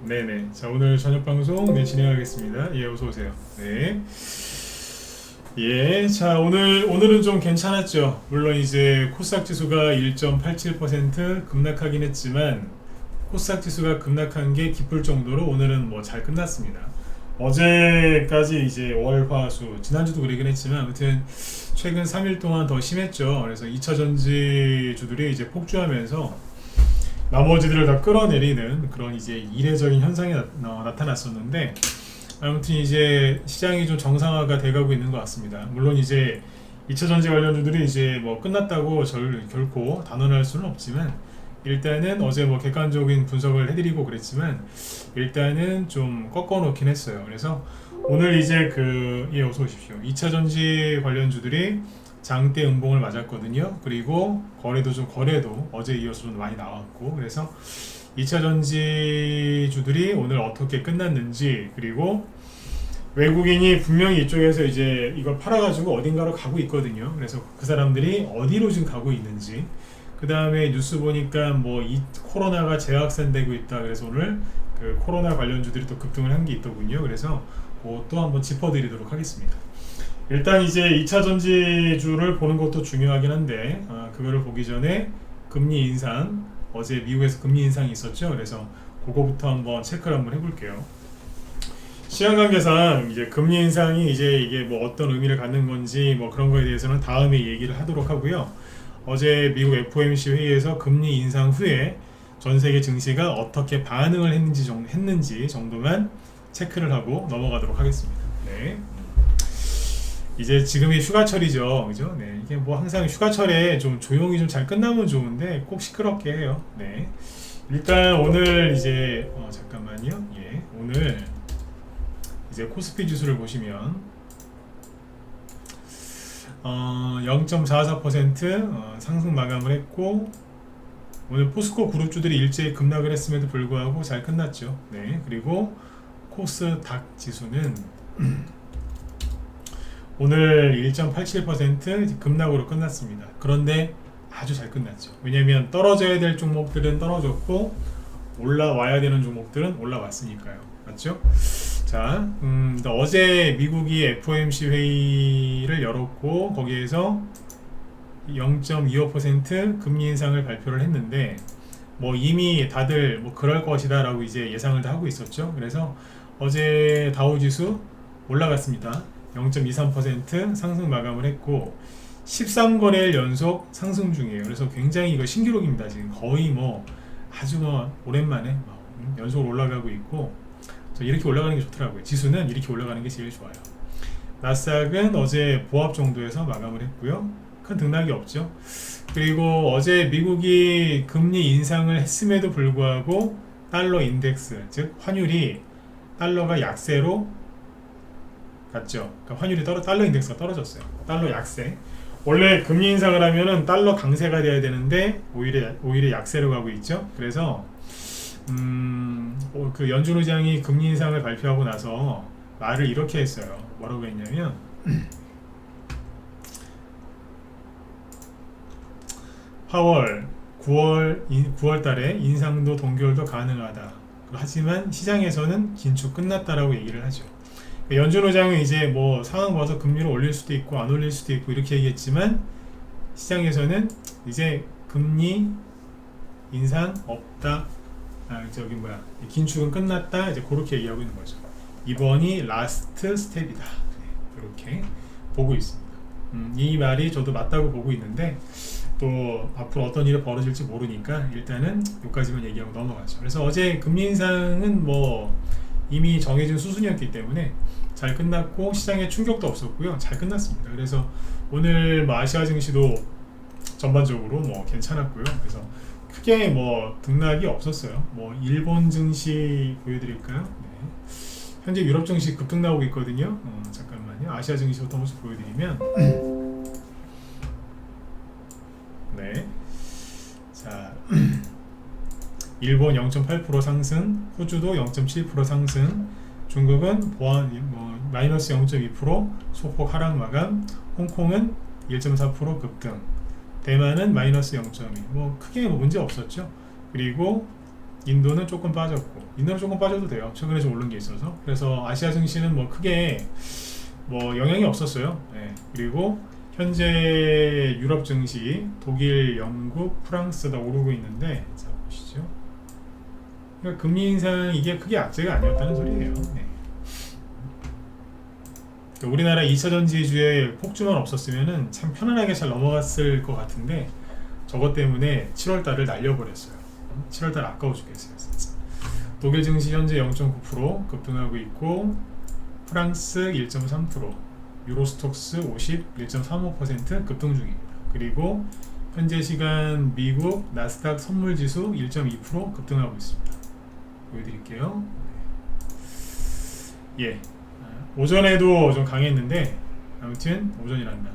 네네. 자, 오늘 저녁 방송 진행하겠습니다. 예, 어서 오세요. 네. 예, 자, 오늘은 좀 괜찮았죠. 물론 이제 코스닥 지수가 1.87% 급락하긴 했지만 코스닥 지수가 급락한 게 기쁠 정도로 오늘은 뭐 잘 끝났습니다. 어제까지 이제 월, 화, 수, 지난주도 그러긴 했지만 아무튼 최근 3일 동안 더 심했죠. 그래서 2차 전지주들이 이제 폭주하면서 나머지들을 다 끌어내리는 그런 이제 이례적인 현상이 나타났었는데 아무튼 이제 시장이 좀 정상화가 돼가고 있는 것 같습니다. 물론 이제 2차 전지 관련주들이 이제 뭐 끝났다고 결코 단언할 수는 없지만 일단은 어제 뭐 객관적인 분석을 해드리고 그랬지만 일단은 좀 꺾어 놓긴 했어요. 그래서 오늘 이제 어서 오십시오. 2차 전지 관련주들이 장대 음봉을 맞았거든요. 그리고 거래도 어제 이어서 좀 많이 나왔고 그래서 2차 전지주들이 오늘 어떻게 끝났는지 그리고 외국인이 분명히 이쪽에서 이제 이걸 팔아가지고 어딘가로 가고 있거든요. 그래서 그 사람들이 어디로 지금 가고 있는지 그 다음에 뉴스 보니까 뭐 이 코로나가 재확산되고 있다. 그래서 오늘 그 코로나 관련주들이 또 급등을 한 게 있더군요. 그래서 그것도 한번 짚어드리도록 하겠습니다. 일단 이제 2차 전지주를 보는 것도 중요하긴 한데 그거를 보기 전에 금리 인상 어제 미국에서 금리 인상이 있었죠. 그래서 그거부터 한번 체크를 한번 해볼게요. 시간 관계상 이제 금리 인상이 이제 이게 뭐 어떤 의미를 갖는 건지 뭐 그런 거에 대해서는 다음에 얘기를 하도록 하고요. 어제 미국 FOMC 회의에서 금리 인상 후에 전 세계 증시가 어떻게 반응을 했는지 정도만 체크를 하고 넘어가도록 하겠습니다. 네. 이제 지금이 휴가철이죠, 그죠? 네, 이게 뭐 항상 휴가철에 좀 조용히 좀 잘 끝나면 좋은데 꼭 시끄럽게 해요. 네, 일단 오늘 이제 잠깐만요. 예, 오늘 이제 코스피 지수를 보시면 0.44% 상승 마감을 했고 오늘 포스코 그룹주들이 일제히 급락을 했음에도 불구하고 잘 끝났죠. 네, 그리고 코스닥 지수는 오늘 1.87% 급락으로 끝났습니다. 그런데 아주 잘 끝났죠. 왜냐면 떨어져야 될 종목들은 떨어졌고 올라와야 되는 종목들은 올라왔으니까요. 맞죠? 자, 어제 미국이 FOMC 회의를 열었고 거기에서 0.25% 금리 인상을 발표를 했는데 뭐 이미 다들 뭐 그럴 것이다 라고 이제 예상을 다 하고 있었죠. 그래서 어제 다우지수 올라갔습니다. 0.23% 상승 마감을 했고 13거래일 연속 상승 중이에요. 그래서 굉장히 이거 신기록입니다. 지금 거의 뭐 아주 뭐 오랜만에 연속으로 올라가고 있고 이렇게 올라가는 게 좋더라고요. 지수는 이렇게 올라가는 게 제일 좋아요. 나스닥은 어제 보합 정도에서 마감을 했고요. 큰 등락이 없죠. 그리고 어제 미국이 금리 인상을 했음에도 불구하고 달러 인덱스 즉 환율이 달러가 약세로 갔죠. 그러니까 환율이 달러 인덱스가 떨어졌어요. 달러 약세. 원래 금리 인상을 하면은 달러 강세가 돼야 되는데 오히려 약세로 가고 있죠. 그래서 그 연준 의장이 금리 인상을 발표하고 나서 말을 이렇게 했어요. 뭐라고 했냐면 9월 달에 인상도 동결도 가능하다. 하지만 시장에서는 긴축 끝났다라고 얘기를 하죠. 연준 의장은 이제 뭐 상황 봐서 금리를 올릴 수도 있고 안 올릴 수도 있고 이렇게 얘기했지만 시장에서는 이제 금리 인상 없다. 긴축은 끝났다. 이제 그렇게 얘기하고 있는 거죠. 이번이 라스트 스텝이다. 이렇게 보고 있습니다. 이 말이 저도 맞다고 보고 있는데 또 앞으로 어떤 일이 벌어질지 모르니까 일단은 여기까지만 얘기하고 넘어가죠. 그래서 어제 금리 인상은 뭐 이미 정해진 수순이었기 때문에 잘 끝났고 시장에 충격도 없었고요. 잘 끝났습니다. 그래서 오늘 뭐 아시아 증시도 전반적으로 뭐 괜찮았고요. 그래서 크게 뭐 등락이 없었어요. 뭐 일본 증시 보여드릴까요? 네. 현재 유럽 증시 급등 나오고 있거든요. 잠깐만요. 아시아 증시부터 한번 보여드리면 네. 자. 일본 0.8% 상승, 호주도 0.7% 상승, 중국은 마이너스 0.2% 소폭 하락 마감, 홍콩은 1.4% 급등, 대만은 마이너스 0.2, 뭐 크게 문제 없었죠. 그리고 인도는 조금 빠졌고, 인도는 조금 빠져도 돼요. 최근에 좀 오른 게 있어서. 그래서 아시아 증시는 뭐 크게 뭐 영향이 없었어요. 네. 그리고 현재 유럽 증시 독일, 영국, 프랑스 다 오르고 있는데, 자 보시죠. 그러니까 금리 인상 이게 크게 악재가 아니었다는 소리예요. 네. 그러니까 우리나라 2차 전지주에 폭주만 없었으면은 참 편안하게 잘 넘어갔을 것 같은데, 저것 때문에 7월달을 날려버렸어요. 7월달 아까워 죽겠어요 진짜. 독일 증시 현재 0.9% 급등하고 있고, 프랑스 1.3%, 유로스톡스 50 1.35% 급등 중입니다. 그리고 현재 시간 미국 나스닥 선물지수 1.2% 급등하고 있습니다. 보여드릴게요. 예, 오전에도 좀 강했는데, 아무튼 오전이란다,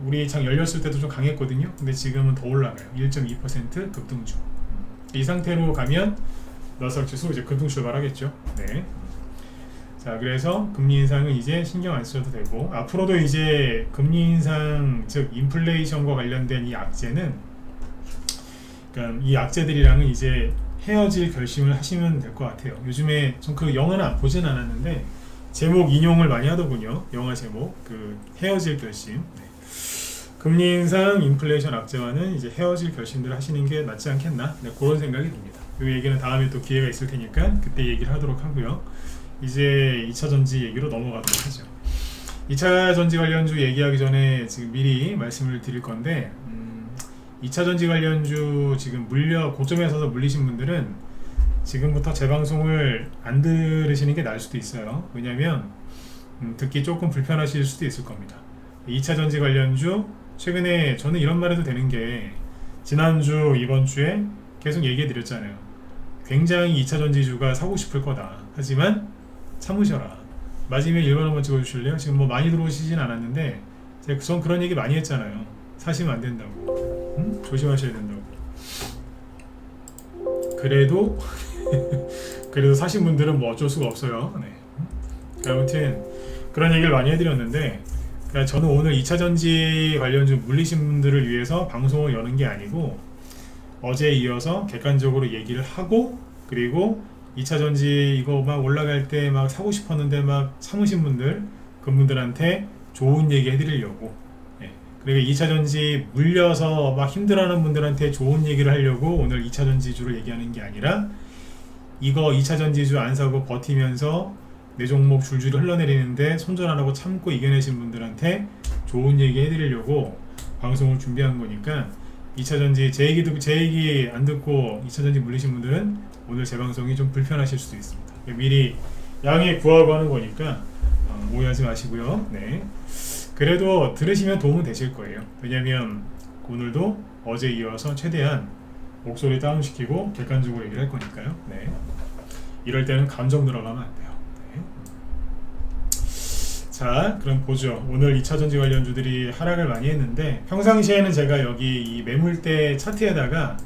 우리 장 열렸을 때도 좀 강했거든요. 근데 지금은 더 올라가요. 1.2% 급등 중. 이 상태로 가면 나스닥 지수 이제 급등 출발하겠죠. 네. 자, 그래서 금리 인상은 이제 신경 안 써도 되고, 앞으로도 이제 금리 인상, 즉 인플레이션과 관련된 이 악재는, 그러니까 이 악재들이랑은 이제 헤어질 결심을 하시면 될 것 같아요. 요즘에 좀 그 영화는 보진 않았는데 제목 인용을 많이 하더군요. 영화 제목, 그 헤어질 결심. 네. 금리 인상, 인플레이션 악재와는 이제 헤어질 결심들을 하시는 게 낫지 않겠나? 네, 그런 생각이 듭니다. 이 얘기는 다음에 또 기회가 있을 테니까 그때 얘기를 하도록 하고요. 이제 2차 전지 얘기로 넘어가도록 하죠. 2차 전지 관련주 얘기하기 전에 지금 미리 말씀을 드릴 건데, 2차 전지 관련주 지금 고점에 서서 물리신 분들은 지금부터 제 방송을 안 들으시는 게 나을 수도 있어요. 왜냐면 듣기 조금 불편하실 수도 있을 겁니다. 2차 전지 관련주, 최근에 저는 이런 말 해도 되는 게, 지난주 이번 주에 계속 얘기해 드렸잖아요. 굉장히 2차 전지주가 사고 싶을 거다. 하지만 참으셔라. 마지막에 1번 한번 찍어주실래요? 지금 뭐 많이 들어오시진 않았는데 전 그런 얘기 많이 했잖아요. 사시면 안 된다고. 조심하셔야 된다고. 그래도 그래도 사신 분들은 뭐 어쩔 수가 없어요. 네. 아무튼 그런 얘기를 많이 해드렸는데, 그러니까 저는 오늘 2차 전지 관련주 물리신 분들을 위해서 방송을 여는 게 아니고, 어제에 이어서 객관적으로 얘기를 하고, 그리고 2차 전지 이거 막 올라갈 때 막 사고 싶었는데 막 참으신 분들, 그분들한테 좋은 얘기 해드리려고. 예. 그리고 2차 전지 물려서 막 힘들어하는 분들한테 좋은 얘기를 하려고 오늘 2차 전지주를 얘기하는 게 아니라, 이거 2차 전지주 안 사고 버티면서 내 종목 줄줄이 흘러내리는데 손절 안 하고 참고 이겨내신 분들한테 좋은 얘기 해드리려고 방송을 준비한 거니까, 2차 전지 제 얘기 안 듣고 2차 전지 물리신 분들은 오늘 제 방송이 좀 불편하실 수도 있습니다. 미리 양해 구하고 하는 거니까 오해하지 마시고요. 네. 그래도 들으시면 도움은 되실 거예요. 왜냐면 오늘도 어제 이어서 최대한 목소리 다운시키고 객관적으로 얘기를 할 거니까요. 네. 이럴 때는 감정 들어가면 안 돼요. 네. 자, 그럼 보죠. 오늘 2차 전지 관련주들이 하락을 많이 했는데, 평상시에는 제가 여기 이 매물대 차트에다가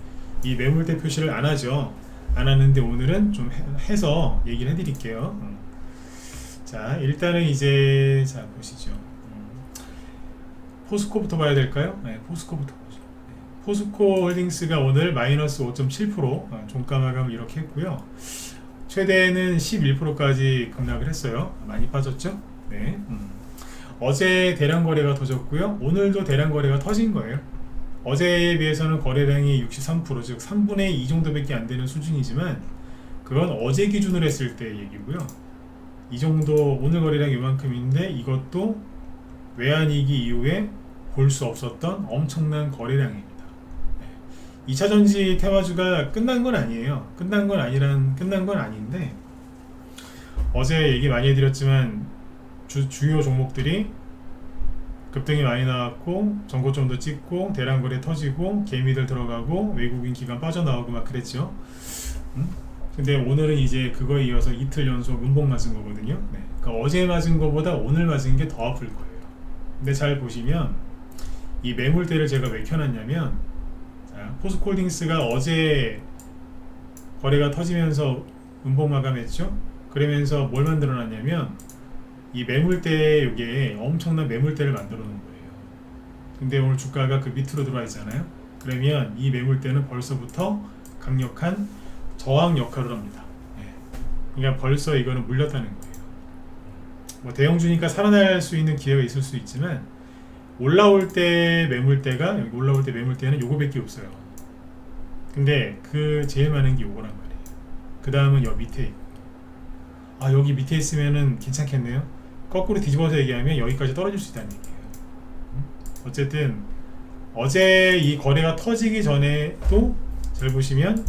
이 매물대 표시를 안 하죠. 안 하는데 오늘은 좀 해서 얘기를 해드릴게요. 자, 일단은 이제 자 보시죠. 포스코부터 봐야 될까요? 네, 포스코부터 보죠. 네, 포스코 홀딩스가 오늘 마이너스 5.7% 종가 마감을 이렇게 했고요. 최대는 11%까지 급락을 했어요. 많이 빠졌죠? 네. 어제 대량 거래가 터졌고요. 오늘도 대량 거래가 터진 거예요. 어제에 비해서는 거래량이 63%, 즉 3분의 2 정도밖에 안 되는 수준이지만, 그건 어제 기준으로 했을 때 얘기고요. 이 정도, 오늘 거래량 이만큼인데 이것도 외환위기 이후에 볼 수 없었던 엄청난 거래량입니다. 네. 2차 전지 테마주가 끝난 건 아니에요. 끝난 건 아닌데, 어제 얘기 많이 해드렸지만 주요 종목들이 급등이 많이 나왔고, 전고점도 찍고, 대량 거래 터지고, 개미들 들어가고, 외국인 기관 빠져나오고 막 그랬죠. 근데 오늘은 이제 그거에 이어서 이틀 연속 음봉 맞은 거거든요. 네. 그러니까 어제 맞은 거보다 오늘 맞은 게 더 아플 거예요. 근데 잘 보시면 이 매물대를 제가 왜 켜놨냐면, 자, 포스코홀딩스가 어제 거래가 터지면서 음봉 마감했죠. 그러면서 뭘 만들어놨냐면, 이 매물대, 이게 엄청난 매물대를 만들어 놓은 거예요. 근데 오늘 주가가 그 밑으로 들어와 있잖아요. 그러면 이 매물대는 벌써부터 강력한 저항 역할을 합니다. 예. 그러니까 벌써 이거는 물렸다는 거예요. 뭐 대형주니까 살아날 수 있는 기회가 있을 수 있지만 올라올 때 매물대가 여기 올라올 때 매물대는 요거밖에 없어요. 근데 그 제일 많은 게 요거란 말이에요. 그 다음은 여기 밑에 있고, 아 여기 밑에 있으면은 괜찮겠네요. 거꾸로 뒤집어서 얘기하면 여기까지 떨어질 수 있다는 얘기예요. 어쨌든 어제 이 거래가 터지기 전에도 잘 보시면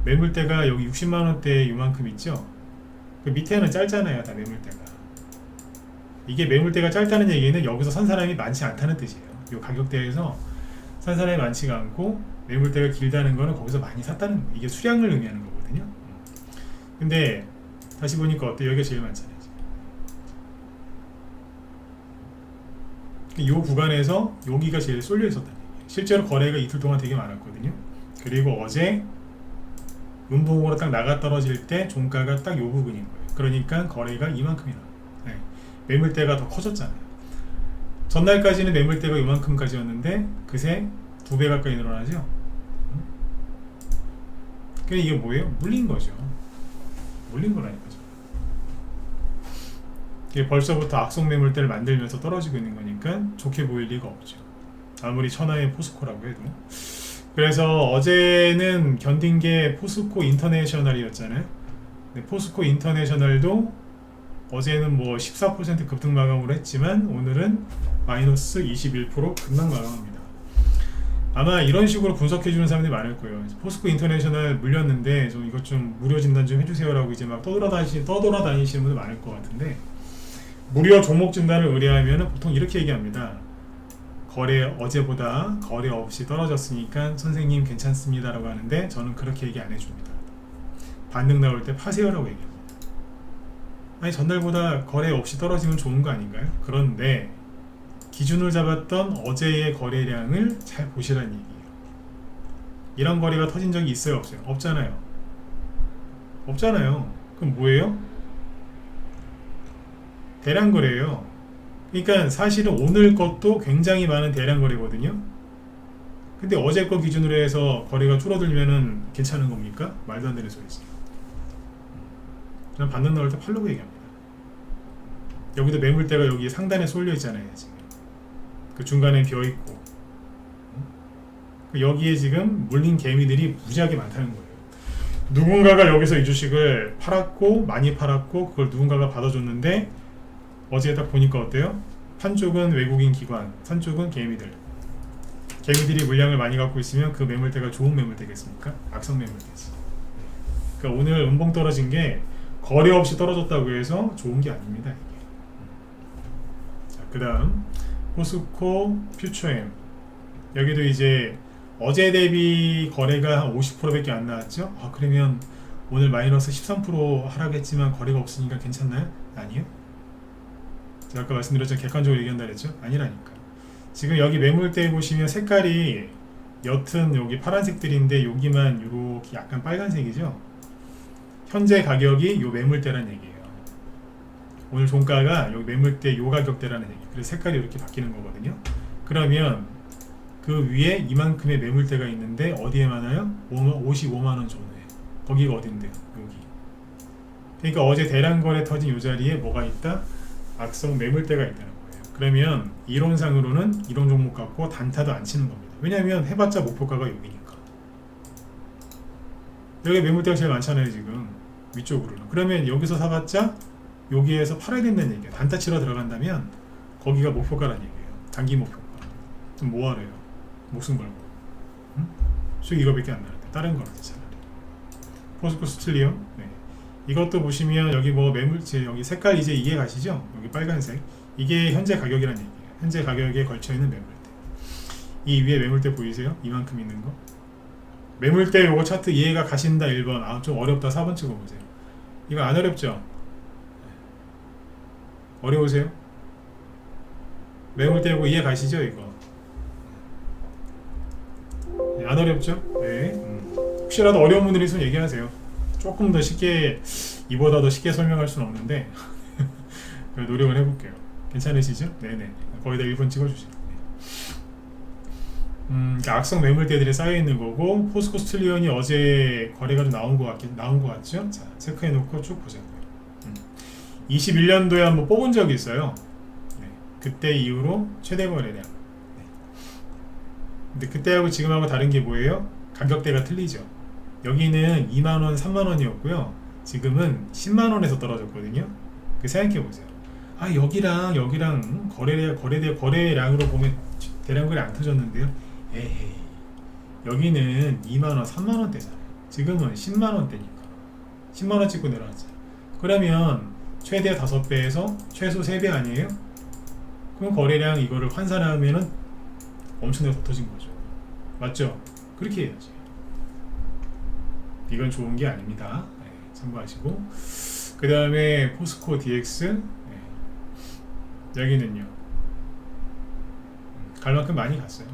매물대가 여기 60만원대 요만큼 있죠. 그 밑에는 짧잖아요. 다 매물대가. 이게 매물대가 짧다는 얘기는 여기서 산 사람이 많지 않다는 뜻이에요. 이 가격대에서 산 사람이 많지가 않고 매물대가 길다는 거는 거기서 많이 샀다는 거예요. 이게 수량을 의미하는 거거든요. 근데 다시 보니까 어때요? 여기가 제일 많잖아요. 이 구간에서 여기가 제일 쏠려 있었다는 얘기예요. 실제로 거래가 이틀 동안 되게 많았거든요. 그리고 어제 음봉으로 딱 나가 떨어질 때 종가가 딱 요 부분인 거예요. 그러니까 거래가 이만큼이나 네. 매물대가 더 커졌잖아요. 전날까지는 매물대가 이만큼까지였는데 그새 2배 가까이 늘어나죠. 그러니까 이게 뭐예요? 물린 거죠. 물린 거라니까요. 이게 벌써부터 악성 매물대를 만들면서 떨어지고 있는 거니까 좋게 보일 리가 없죠. 아무리 천하의 포스코라고 해도. 그래서 어제는 견딘 게 포스코 인터내셔널이었잖아요. 근데 포스코 인터내셔널도 어제는 뭐 14% 급등 마감을 했지만 오늘은 마이너스 21% 급락 마감합니다. 아마 이런 식으로 분석해주는 사람들이 많을 거예요. 포스코 인터내셔널 물렸는데 좀 이것 좀 무료 진단 좀 해주세요라고 이제 막 떠돌아다니시는 분들 많을 것 같은데, 무료 종목 진단을 의뢰하면 보통 이렇게 얘기합니다. 거래 어제보다 거래 없이 떨어졌으니까 선생님 괜찮습니다 라고 하는데 저는 그렇게 얘기 안 해줍니다. 반등 나올 때 파세요라고 얘기합니다. 아니 전날보다 거래 없이 떨어지면 좋은 거 아닌가요? 그런데 기준을 잡았던 어제의 거래량을 잘 보시라는 얘기예요. 이런 거래가 터진 적이 있어요? 없어요? 없잖아요. 없잖아요. 그럼 뭐예요? 대량 거래예요. 그러니까 사실은 오늘 것도 굉장히 많은 대량 거래거든요. 근데 어제 거 기준으로 해서 거래가 줄어들면은 괜찮은 겁니까? 말도 안 되는 소리지. 저는 반등 나올 때 팔로고 얘기합니다. 여기도 매물대가 여기 상단에 쏠려 있잖아요. 지금 그 중간에 비어 있고 여기에 지금 물린 개미들이 무지하게 많다는 거예요. 누군가가 여기서 이 주식을 팔았고 많이 팔았고 그걸 누군가가 받아줬는데 어제 딱 보니까 어때요? 판 쪽은 외국인 기관, 산 쪽은 개미들이 물량을 많이 갖고 있으면 그 매물대가 좋은 매물대겠습니까? 악성 매물대지. 그러니까 오늘 음봉 떨어진 게 거래 없이 떨어졌다고 해서 좋은 게 아닙니다. 이게. 자, 그 다음 포스코 퓨처엠, 여기도 이제 어제 대비 거래가 한 50%밖에 안 나왔죠. 아, 그러면 오늘 마이너스 13% 하락했지만 거래가 없으니까 괜찮나요? 아니요. 제가 아까 말씀드렸죠. 객관적으로 얘기한다 그랬죠. 아니라니까. 지금 여기 매물대 보시면 색깔이 옅은 여기 파란색들인데 여기만 이렇게 약간 빨간색이죠. 현재 가격이 요 매물대란 얘기예요. 오늘 종가가 여기 매물대 요 가격대라는 얘기예요. 그래서 색깔이 이렇게 바뀌는 거거든요. 그러면 그 위에 이만큼의 매물대가 있는데 어디에 많아요? 55만원 정도에. 거기가 어딘데요? 여기. 그러니까 어제 대량 거래 터진 요 자리에 뭐가 있다? 악성 매물대가 있다는 거예요. 그러면 이론상으로는 이런 종목 갖고 단타도 안 치는 겁니다. 왜냐하면 해봤자 목표가가 여기니까. 여기 매물대가 제일 많잖아요. 지금 위쪽으로는. 그러면 여기서 사봤자 여기에서 팔아야 된다는 얘기예요. 단타 치러 들어간다면 거기가 목표가라는 얘기예요. 단기 목표가. 좀 뭐하래요? 목숨 걸고. 응? 수익 이거밖에 안 나는데 다른 거는 차라리. 포스코 스틸리움. 네. 이것도 보시면 여기 뭐 매물체 여기 색깔 이제 이해 가시죠? 여기 빨간색 이게 현재 가격이란 얘기예요. 현재 가격에 걸쳐있는 매물대. 이 위에 매물대 보이세요? 이만큼 있는 거. 매물대 요거 차트 이해가 가신다 1번. 아 좀 어렵다 4번 찍어보세요. 이거 안 어렵죠? 어려우세요? 매물대 요거 이해 가시죠? 이거 네, 안 어렵죠? 네. 혹시라도 어려운 분들이 있으면 얘기하세요. 조금 더 쉽게, 이보다 더 쉽게 설명할 수는 없는데 노력을 해볼게요. 괜찮으시죠? 네네. 거의 다 1번 찍어주시죠. 그러니까 악성 매물대들이 쌓여 있는 거고, 포스코 스틸리온이 어제 거래가 좀 나온 것 같죠? 자, 체크해 놓고 쭉 보자고요. 21년도에 한번 뽑은 적이 있어요. 네, 그때 이후로 최대 거래량. 네. 근데 그때하고 지금하고 다른 게 뭐예요? 가격대가 틀리죠. 여기는 2만원, 3만원이었고요. 지금은 10만원에서 떨어졌거든요. 생각해 보세요. 아, 여기랑 거래량으로 보면 대량 거래 안 터졌는데요. 에헤이, 여기는 2만원, 3만원대잖아요. 지금은 10만원대니까 10만원 찍고 내려왔잖아요. 그러면 최대 5배에서 최소 3배 아니에요? 그럼 거래량 이거를 환산하면은 엄청나게 터진 거죠. 맞죠? 그렇게 해야지. 이건 좋은 게 아닙니다. 네, 참고하시고. 그 다음에 포스코 DX. 네. 여기는요, 갈 만큼 많이 갔어요.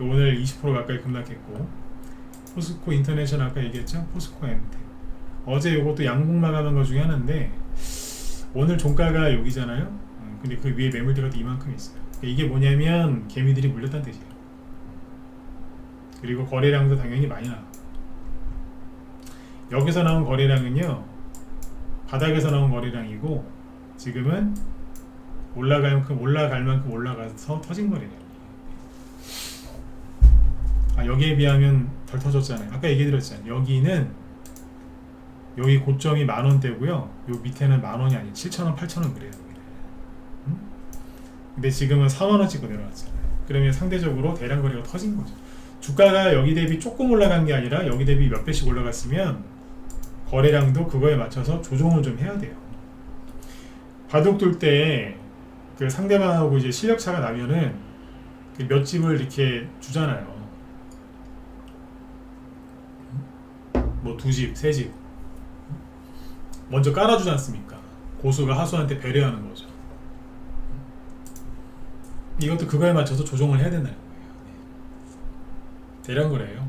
오늘 20% 가까이 급락했고, 포스코 인터내셔널 아까 얘기했죠? 포스코 MT. 어제 요것도 양봉 마감한 것 중에 하나인데, 오늘 종가가 여기잖아요. 근데 그 위에 매물대가 또 이만큼 있어요. 이게 뭐냐면 개미들이 물렸다는 뜻이에요. 그리고 거래량도 당연히 많이 나와. 여기서 나온 거래량은요, 바닥에서 나온 거래량이고, 지금은 올라갈 만큼 올라가서 터진 거래량이에요. 아, 여기에 비하면 덜 터졌잖아요. 아까 얘기드렸잖아요. 여기는 여기 고점이 10,000원대고요. 요 밑에는 10,000원이 아니고 7,000원, 8,000원 그래요. 근데 지금은 4만원 찍고 내려왔잖아요. 그러면 상대적으로 대량 거래가 터진 거죠. 주가가 여기 대비 조금 올라간 게 아니라 여기 대비 몇 배씩 올라갔으면 거래량도 그거에 맞춰서 조정을 좀 해야 돼요. 바둑 둘 때 그 상대방하고 이제 실력 차가 나면은 그 몇 집을 이렇게 주잖아요. 뭐 2집, 3집 먼저 깔아주지 않습니까? 고수가 하수한테 배려하는 거죠. 이것도 그거에 맞춰서 조정을 해야 된다는 거예요. 대량 거래예요.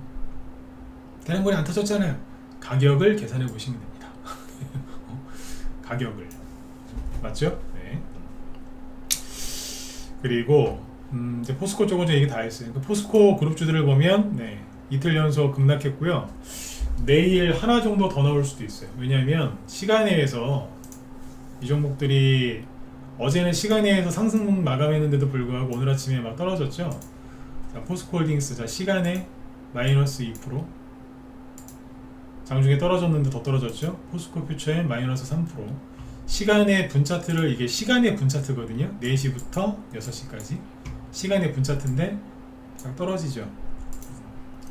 대량 거래 안 터졌잖아요. 가격을 계산해 보시면 됩니다. 가격을. 맞죠? 네. 그리고 이제 포스코 쪽은 얘기 다 했어요. 그 포스코 그룹주들을 보면 이틀 연속 급락했고요. 내일 하나 정도 더 나올 수도 있어요. 왜냐하면 시간외에서 이 종목들이 어제는 시간외에서 상승 마감했는데도 불구하고 오늘 아침에 막 떨어졌죠. 자, 포스코홀딩스, 자, 시간에 마이너스 2%, 장중에 떨어졌는데 더 떨어졌죠. 포스코 퓨처엔 마이너스 3%. 시간의 분차트를, 이게 시간의 분차트거든요. 4시부터 6시까지 시간의 분차트인데 딱 떨어지죠.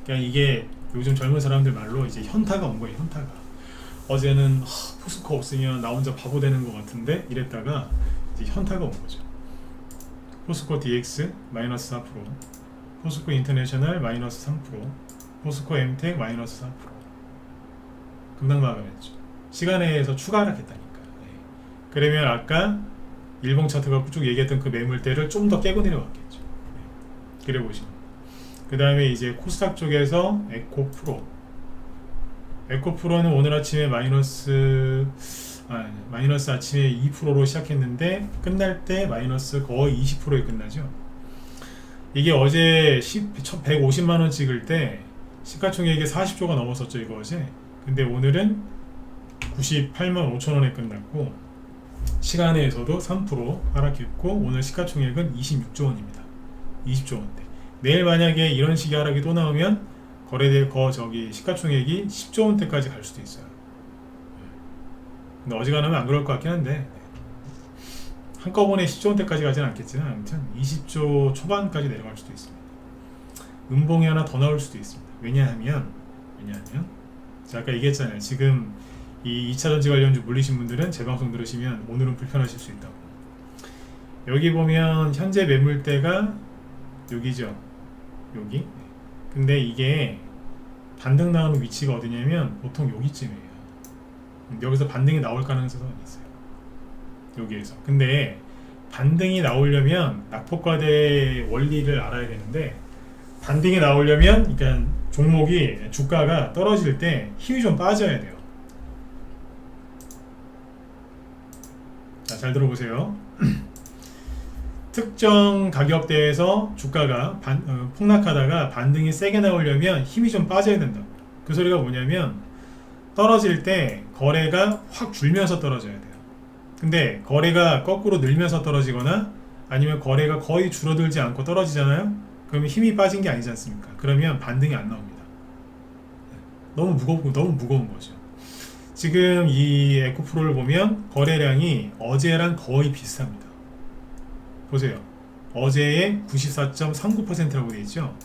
그러니까 이게 요즘 젊은 사람들 말로 이제 현타가 온 거예요. 현타가. 어제는 포스코 없으면 나 혼자 바보 되는 것 같은데 이랬다가 이제 현타가 온 거죠. 포스코 DX 마이너스 4%, 포스코 인터내셔널 마이너스 3%, 포스코 MTEC 마이너스 4%. 급락 마감했죠. 시간에서 추가 하락했다니까. 그러면 아까 일봉 차트가 쭉 얘기했던 그 매물대를 좀 더 깨고 내려왔겠죠. 그래 보시면. 그 다음에 이제 코스닥 쪽에서 에코프로는 오늘 아침에 마이너스 아침에 2%로 시작했는데 끝날 때 마이너스 거의 20%에 끝나죠. 이게 어제 150만원 찍을 때 시가총액이 40조가 넘었었죠. 이거 어제. 근데 오늘은 98만 5천원에 끝났고 시간에서도 3% 하락했고 오늘 시가총액은 26조 원입니다. 20조 원대. 내일 만약에 이런 식의 하락이 또 나오면 거래될 시가총액이 10조 원대까지 갈 수도 있어요. 근데 어지간하면 안 그럴 것 같긴 한데 한꺼번에 10조 원대까지 가지는 않겠지만 아무튼 20조 초반까지 내려갈 수도 있습니다. 음봉이 하나 더 나올 수도 있습니다. 왜냐하면 제가 아까 얘기했잖아요. 지금 이 2차전지 관련주 물리신 분들은 제 방송 들으시면 오늘은 불편하실 수 있다고. 여기 보면 현재 매물대가 여기죠. 여기. 근데 이게 반등 나오는 위치가 어디냐면 보통 여기쯤이에요. 여기서 반등이 나올 가능성이 있어요. 여기에서. 근데 반등이 나오려면 낙폭과대 원리를 알아야 되는데 반등이 나오려면 그러니까 종목이 주가가 떨어질 때 힘이 좀 빠져야 돼요. 자, 잘 들어보세요. 특정 가격대에서 주가가 폭락하다가 반등이 세게 나오려면 힘이 좀 빠져야 된다고. 그 소리가 뭐냐면 떨어질 때 거래가 확 줄면서 떨어져야 돼요. 근데 거래가 거꾸로 늘면서 떨어지거나 아니면 거래가 거의 줄어들지 않고 떨어지잖아요. 그러면 힘이 빠진 게 아니지 않습니까? 그러면 반등이 안 나옵니다. 너무 무거운 거죠. 지금 이 에코프로를 보면 거래량이 어제랑 거의 비슷합니다. 보세요. 어제의 94.39%라고 되어 있죠.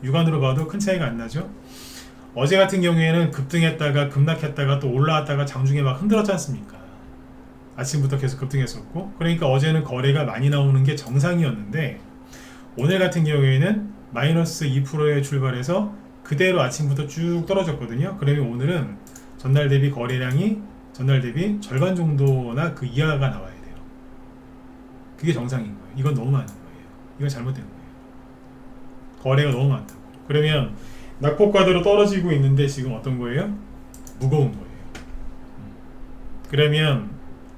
육안으로 봐도 큰 차이가 안 나죠. 어제 같은 경우에는 급등했다가 급락했다가 또 올라왔다가 장중에 막 흔들었지 않습니까? 아침부터 계속 급등했었고, 그러니까 어제는 거래가 많이 나오는 게 정상이었는데 오늘 같은 경우에는 마이너스 2%에 출발해서 그대로 아침부터 쭉 떨어졌거든요. 그러면 오늘은 전날 대비 거래량이 전날 대비 절반 정도나 그 이하가 나와야 돼요. 그게 정상인 거예요. 이건 너무 많은 거예요. 이건 잘못된 거예요. 거래가 너무 많다고. 그러면 낙폭과대로 떨어지고 있는데 지금 어떤 거예요? 무거운 거예요. 그러면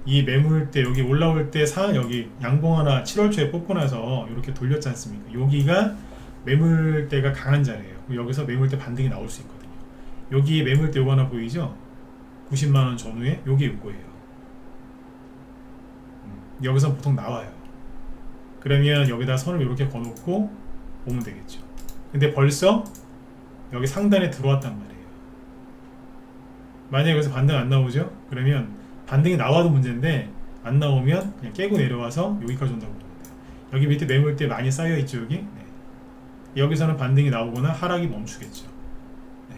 이 매물대 여기 올라올 때 여기 양봉 하나 7월 초에 뽑고 나서 이렇게 돌렸지 않습니까? 여기가 매물대가 강한 자리예요. 여기서 매물대 반등이 나올 수 있거든요. 여기 매물대 요거 하나 보이죠? 90만원 전후에 여기 요거예요. 여기서 보통 나와요. 그러면 여기다 선을 이렇게 거놓고 보면 되겠죠. 근데 벌써 여기 상단에 들어왔단 말이에요. 만약에 여기서 반등 안 나오죠? 그러면 반등이 나와도 문제인데 안 나오면 그냥 깨고 내려와서 여기까지 온다고 보면 돼요. 여기 밑에 매물대 많이 쌓여있죠 여기? 네. 여기서는 반등이 나오거나 하락이 멈추겠죠. 네.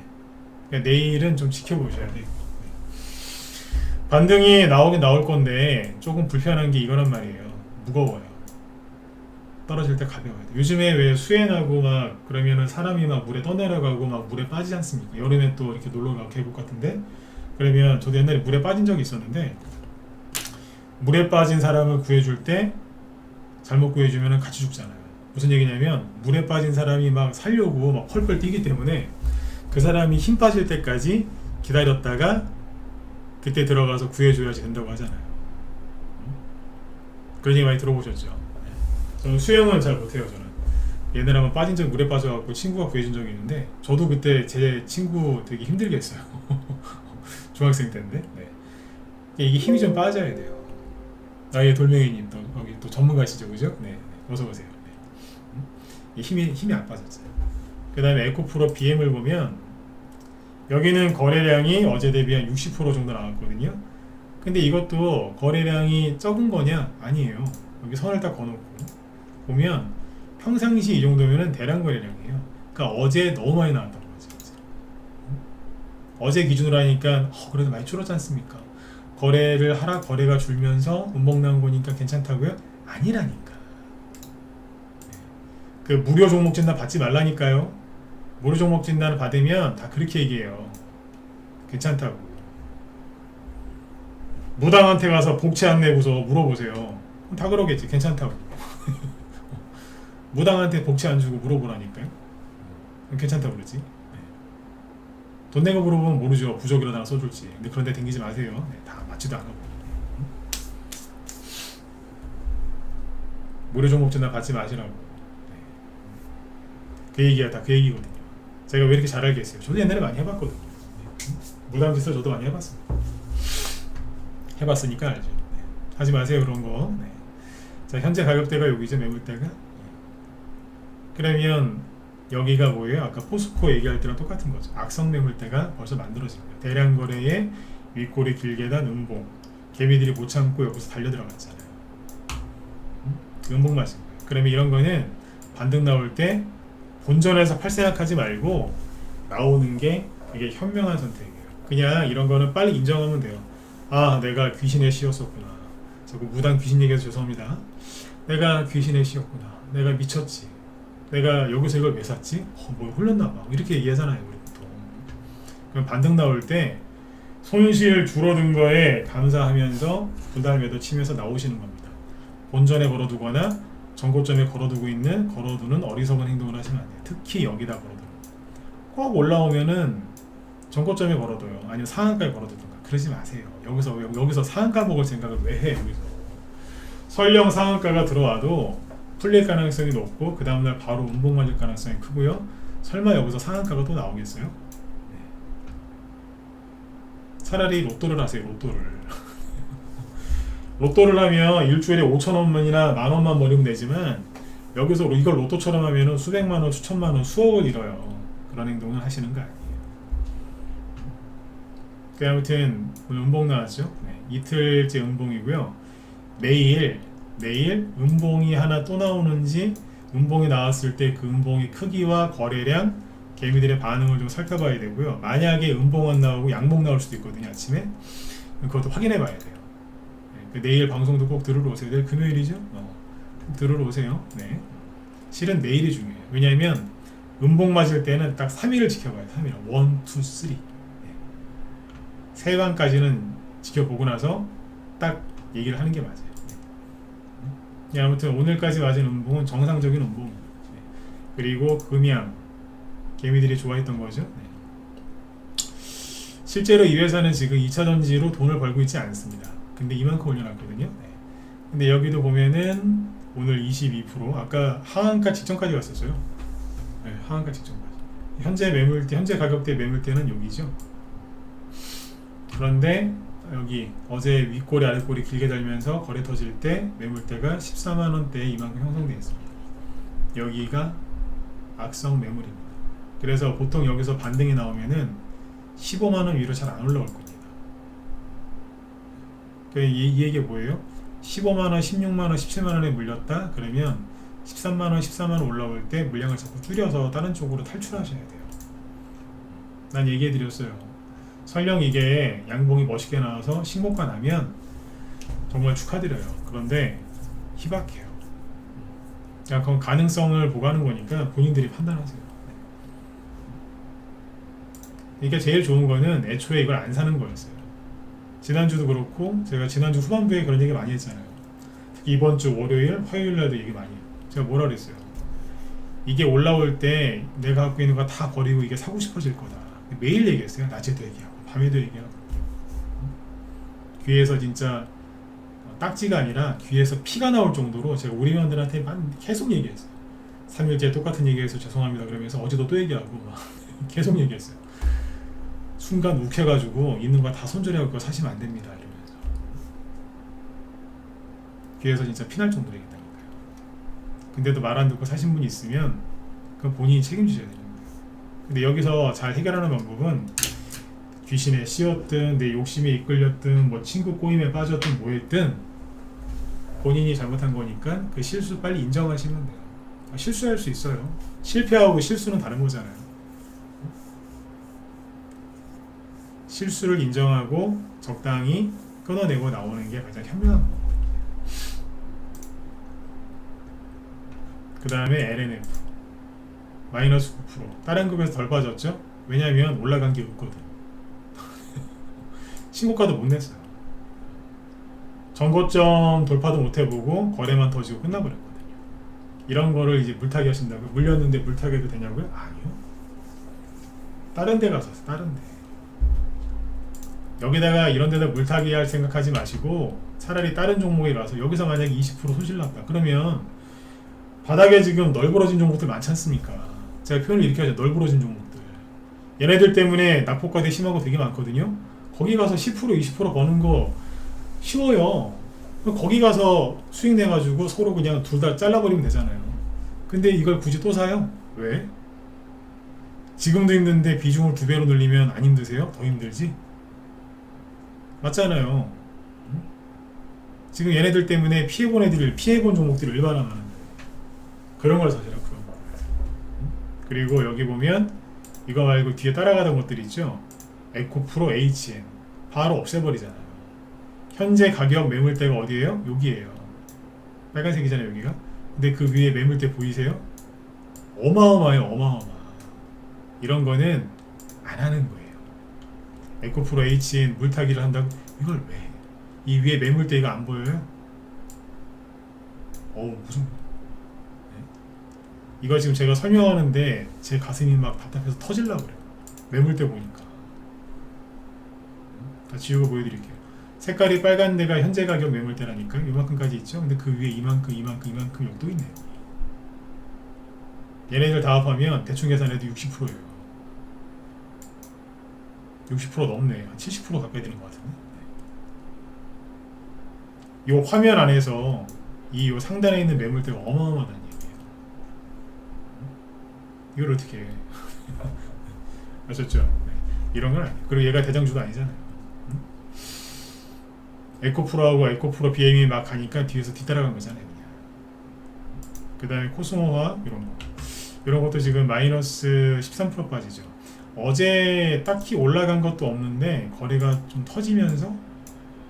그러니까 내일은 좀 지켜보셔야 돼요. 네. 반등이 나오긴 나올 건데 조금 불편한 게 이거란 말이에요. 무거워요. 떨어질 때 가벼워야 돼. 요즘에 왜 수해나고 막 그러면은 사람이 막 물에 떠내려가고 막 물에 빠지지 않습니까? 여름에 또 이렇게 놀러가고 계곡 같은데, 그러면 저도 옛날에 물에 빠진 적이 있었는데 물에 빠진 사람을 구해줄 때 잘못 구해주면 같이 죽잖아요. 무슨 얘기냐면 물에 빠진 사람이 막 살려고 막 펄펄 뛰기 때문에 그 사람이 힘 빠질 때까지 기다렸다가 그때 들어가서 구해줘야지 된다고 하잖아요. 그런 얘기 많이 들어보셨죠? 저는 수영은 잘 못해요. 저는 옛날에 한번 빠진 적 물에 빠져갖고 친구가 구해준 적이 있는데 저도 그때 제 친구 되게 힘들게 했어요. 중학생 때인데. 네. 이게 힘이 좀 빠져야 돼요. 나의 돌멩이님 또 여기 또 전문가시죠, 그죠? 네, 어서 오세요. 네. 힘이 안 빠졌어요. 그 다음에 에코프로 BM을 보면 여기는 거래량이 어제 대비 한 60% 정도 나왔거든요. 근데 이것도 거래량이 적은 거냐? 아니에요. 여기 선을 딱 거놓고 보면 평상시 이 정도면은 대량 거래량이에요. 그러니까 어제 너무 많이 나왔던 거죠. 어제 기준으로 하니까 그래도 많이 줄었지 않습니까? 거래를 하라 거래가 줄면서 운봉 나온 거니까 괜찮다고요? 아니라니까. 그 무료 종목 진단 받지 말라니까요. 무료 종목 진단을 받으면 다 그렇게 얘기해요. 괜찮다고. 무당한테 가서 복채 안 내고서 물어보세요. 다 그러겠지. 괜찮다고. 무당한테 복채 안 주고 물어보라니까요. 괜찮다고 그러지. 네. 돈 내고 물어보면 모르죠. 부적이라다가 써줄지. 근데 그런데 댕기지 마세요. 네, 다 맞지도 않고. 무료 종목 진단 받지 마시라고. 네. 그 얘기야. 다 그 얘기거든요. 제가 왜 이렇게 잘 알겠어요? 저도 옛날에 많이 해봤거든요. 네. 무당 짓을 저도 많이 해봤습니다. 해봤으니까 알죠. 네. 하지 마세요 그런 거. 네. 자, 현재 가격대가 여기죠. 매물대가. 그러면 여기가 뭐예요? 아까 포스코 얘기할 때랑 똑같은 거죠. 악성 매물대가 벌써 만들어진 거예요. 대량 거래에 윗꼬리 길게 단 음봉, 개미들이 못 참고 여기서 달려 들어갔잖아요. 음봉 맞은 거예요. 그러면 이런 거는 반등 나올 때 본전에서 팔 생각하지 말고 나오는 게 이게 현명한 선택이에요. 그냥 이런 거는 빨리 인정하면 돼요. 아, 내가 귀신에 씌었었구나. 자꾸 무당 귀신 얘기해서 죄송합니다. 내가 귀신에 씌었구나. 내가 미쳤지. 내가 여기서 이걸 왜 샀지? 뭐 흘렸나봐. 이렇게 얘기하잖아요, 우리 보통. 그럼 반등 나올 때 손실 줄어든 거에 감사하면서 분할 매도 치면서 나오시는 겁니다. 본전에 걸어두거나 전고점에 걸어두는 어리석은 행동을 하시면 안 돼요. 특히 여기다 걸어두는. 꼭 올라오면은 전고점에 걸어둬요. 아니면 상한가에 걸어두든가. 그러지 마세요. 여기서 상한가 먹을 생각을 왜 해? 여기서 설령 상한가가 들어와도 풀릴 가능성이 높고 그 다음날 바로 음봉 맞을 가능성이 크고요. 설마 여기서 상한가가 또 나오겠어요? 네. 차라리 로또를 하세요. 로또를. 로또를 하면 일주일에 5천원만이나 만원만 버리면 되지만 여기서 이걸 로또처럼 하면 수백만원, 수천만원, 수억을 잃어요. 그런 행동을 하시는 거 아니에요. 아무튼 오늘 음봉 나왔죠. 네, 이틀째 음봉이고요. 내일 음봉이 하나 또 나오는지, 음봉이 나왔을 때 그 음봉의 크기와 거래량, 개미들의 반응을 좀 살펴봐야 되고요. 만약에 음봉 안 나오고 양봉 나올 수도 있거든요. 아침에 그것도 확인해 봐야 돼요. 네, 내일 방송도 꼭 들으러 오세요. 내일 금요일이죠. 꼭 들으러 오세요. 네. 실은 내일이 중요해요. 왜냐하면 음봉 맞을 때는 딱 3일을 지켜봐요. 3일 1, 2, 3 세방까지는 지켜보고 나서 딱 얘기를 하는 게 맞아요. 네, 아무튼 오늘까지 맞은 음봉은 정상적인 음봉. 네. 그리고 금양 개미들이 좋아했던 거죠. 네. 실제로 이 회사는 지금 2차전지로 돈을 벌고 있지 않습니다. 근데 이만큼 올려놨거든요. 네. 근데 여기도 보면은 오늘 22% 아까 하한가 직전까지 갔었어요. 네, 하한가 직전까지. 현재 매물대, 현재 가격대 매물대는 여기죠. 그런데 여기 어제 윗꼬리 아랫꼬리 길게 달면서 거래 터질 때 매물대가 14만원대에 이만큼 형성되어 있습니다. 여기가 악성 매물입니다. 그래서 보통 여기서 반등이 나오면은 15만원 위로 잘 안 올라올 겁니다. 이 얘기가 뭐예요? 15만원, 16만원, 17만원에 물렸다? 그러면 13만원, 14만원 올라올 때 물량을 자꾸 줄여서 다른 쪽으로 탈출하셔야 돼요. 난 얘기해드렸어요. 설령 이게 양봉이 멋있게 나와서 신고가 나면 정말 축하드려요. 그런데 희박해요. 그건 가능성을 보고하는 거니까 본인들이 판단하세요. 이게 제일 좋은 거는 애초에 이걸 안 사는 거였어요. 지난주도 그렇고 제가 지난주 후반부에 그런 얘기 많이 했잖아요. 특히 이번 주 월요일, 화요일 날도 얘기 많이 해요. 제가 뭐라 그랬어요? 이게 올라올 때 내가 갖고 있는 거 다 버리고 이게 사고 싶어질 거다. 매일 얘기했어요. 낮에도 얘기하고 밤에도 얘기하고. 귀에서 진짜 딱지가 아니라 귀에서 피가 나올 정도로 제가 우리 회원들한테 계속 얘기했어요. 3일째 똑같은 얘기해서 죄송합니다 그러면서 어제도 또 얘기하고 막 계속 얘기했어요. 순간 욱해가지고 있는 거 다 손절해갖고 그거 사시면 안 됩니다 이러면서. 귀에서 진짜 피날 정도로 얘기했다니까요. 근데도 말 안 듣고 사신 분이 있으면 그건 본인이 책임지셔야 되는 거예요. 근데 여기서 잘 해결하는 방법은 귀신에 씌었든 내 욕심에 이끌렸든 뭐 친구 꼬임에 빠졌든 뭐했든 본인이 잘못한 거니까 그 실수 빨리 인정하시면 돼요. 실수할 수 있어요. 실패하고 실수는 다른 거잖아요. 실수를 인정하고 적당히 끊어내고 나오는 게 가장 현명한 거예요. 그 다음에 LNF 마이너스 9%. 다른 급에서 덜 빠졌죠? 왜냐면 올라간 게 없거든. 신고가도 못 냈어요. 전고점 돌파도 못 해보고 거래만 터지고 끝나버렸거든요. 이런 거를 이제 물타기 하신다고요? 물렸는데 물타기 해도 되냐고요? 아니요. 다른 데 가서 다른 데. 여기다가 이런 데다 물타기 할 생각하지 마시고 차라리 다른 종목에 가서 여기서 만약에 20% 손실 났다. 그러면 바닥에 지금 널브러진 종목들 많지 않습니까? 제가 표현을 이렇게 하죠. 널브러진 종목들. 얘네들 때문에 낙폭과대 심하고 되게 많거든요. 거기 가서 10% 20% 버는 거 쉬워요. 거기 가서 수익 내가지고 서로 그냥 둘 다 잘라버리면 되잖아요. 근데 이걸 굳이 또 사요? 왜? 지금도 힘든데 비중을 2배로 늘리면 안 힘드세요? 더 힘들지? 맞잖아요. 지금 얘네들 때문에 피해본 애들, 피해본 종목들이 얼마나 많은데 그런 걸 사시라. 그런 거. 그리고 여기 보면 이거 말고 뒤에 따라가던 것들 있죠. 에코프로 HN 바로 없애버리잖아요. 현재 가격 매물대가 어디예요? 여기에요. 빨간색이잖아요 여기가. 근데 그 위에 매물대 보이세요? 어마어마해요. 어마어마. 이런 거는 안 하는 거예요. 에코프로 HN 물타기를 한다고 이걸 왜 해? 이 위에 매물대가 안 보여요? 무슨 네? 이거 지금 제가 설명하는데 제 가슴이 막 답답해서 터질라고 그래요. 매물대 보니까. 다 지우고 보여드릴게요. 색깔이 빨간 데가 현재 가격 매물대라니까요. 이만큼까지 있죠. 근데 그 위에 이만큼 여기 또 있네요. 얘네들 다 합하면 대충 계산해도 60%예요. 60% 넘네. 한 70% 가까이 되는 것 같은데. 이 화면 안에서 이 상단에 있는 매물대가 어마어마하다는 얘기예요. 이걸 어떻게 해? 아셨죠? 네. 이런 건 아니에요. 그리고 얘가 대장주도 아니잖아요. 에코프로하고 에코프로 BM이 막 가니까 뒤에서 뒤따라간 거잖아요. 그 다음에 코스모화 이런 것도 지금 마이너스 13% 빠지죠. 어제 딱히 올라간 것도 없는데 거래가 좀 터지면서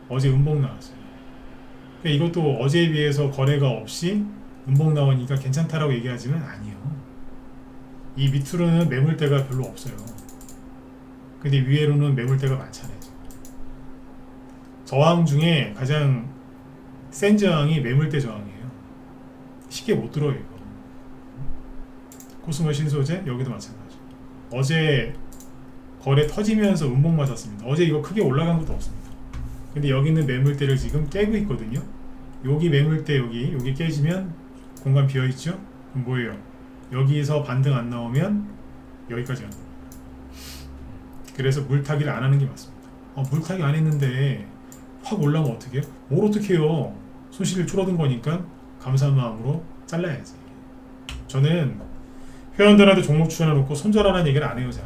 어제 음봉 나왔어요. 그러니까 이것도 어제에 비해서 거래가 없이 음봉 나오니까 괜찮다라고 얘기하지는 아니에요. 이 밑으로는 매물대가 별로 없어요. 근데 위에로는 매물대가 많잖아요. 저항 중에 가장 센 저항이 매물대 저항이에요. 쉽게 못 들어요 이거. 코스모 신소재 여기도 마찬가지. 어제 거래 터지면서 음봉 맞았습니다. 어제 이거 크게 올라간 것도 없습니다. 근데 여기 있는 매물대를 지금 깨고 있거든요. 여기 매물대 여기 깨지면 공간 비어있죠? 그럼 뭐예요? 여기서 반등 안 나오면 여기까지 가는 겁니다. 그래서 물타기를 안 하는 게 맞습니다. 물타기 안 했는데 확 올라오면 어떻게 해요? 뭘 어떻게 해요? 손실이 줄어든 거니까 감사한 마음으로 잘라야지. 저는 회원들한테 종목 추천해놓고 손절하라는 얘기를 안 해요 잘.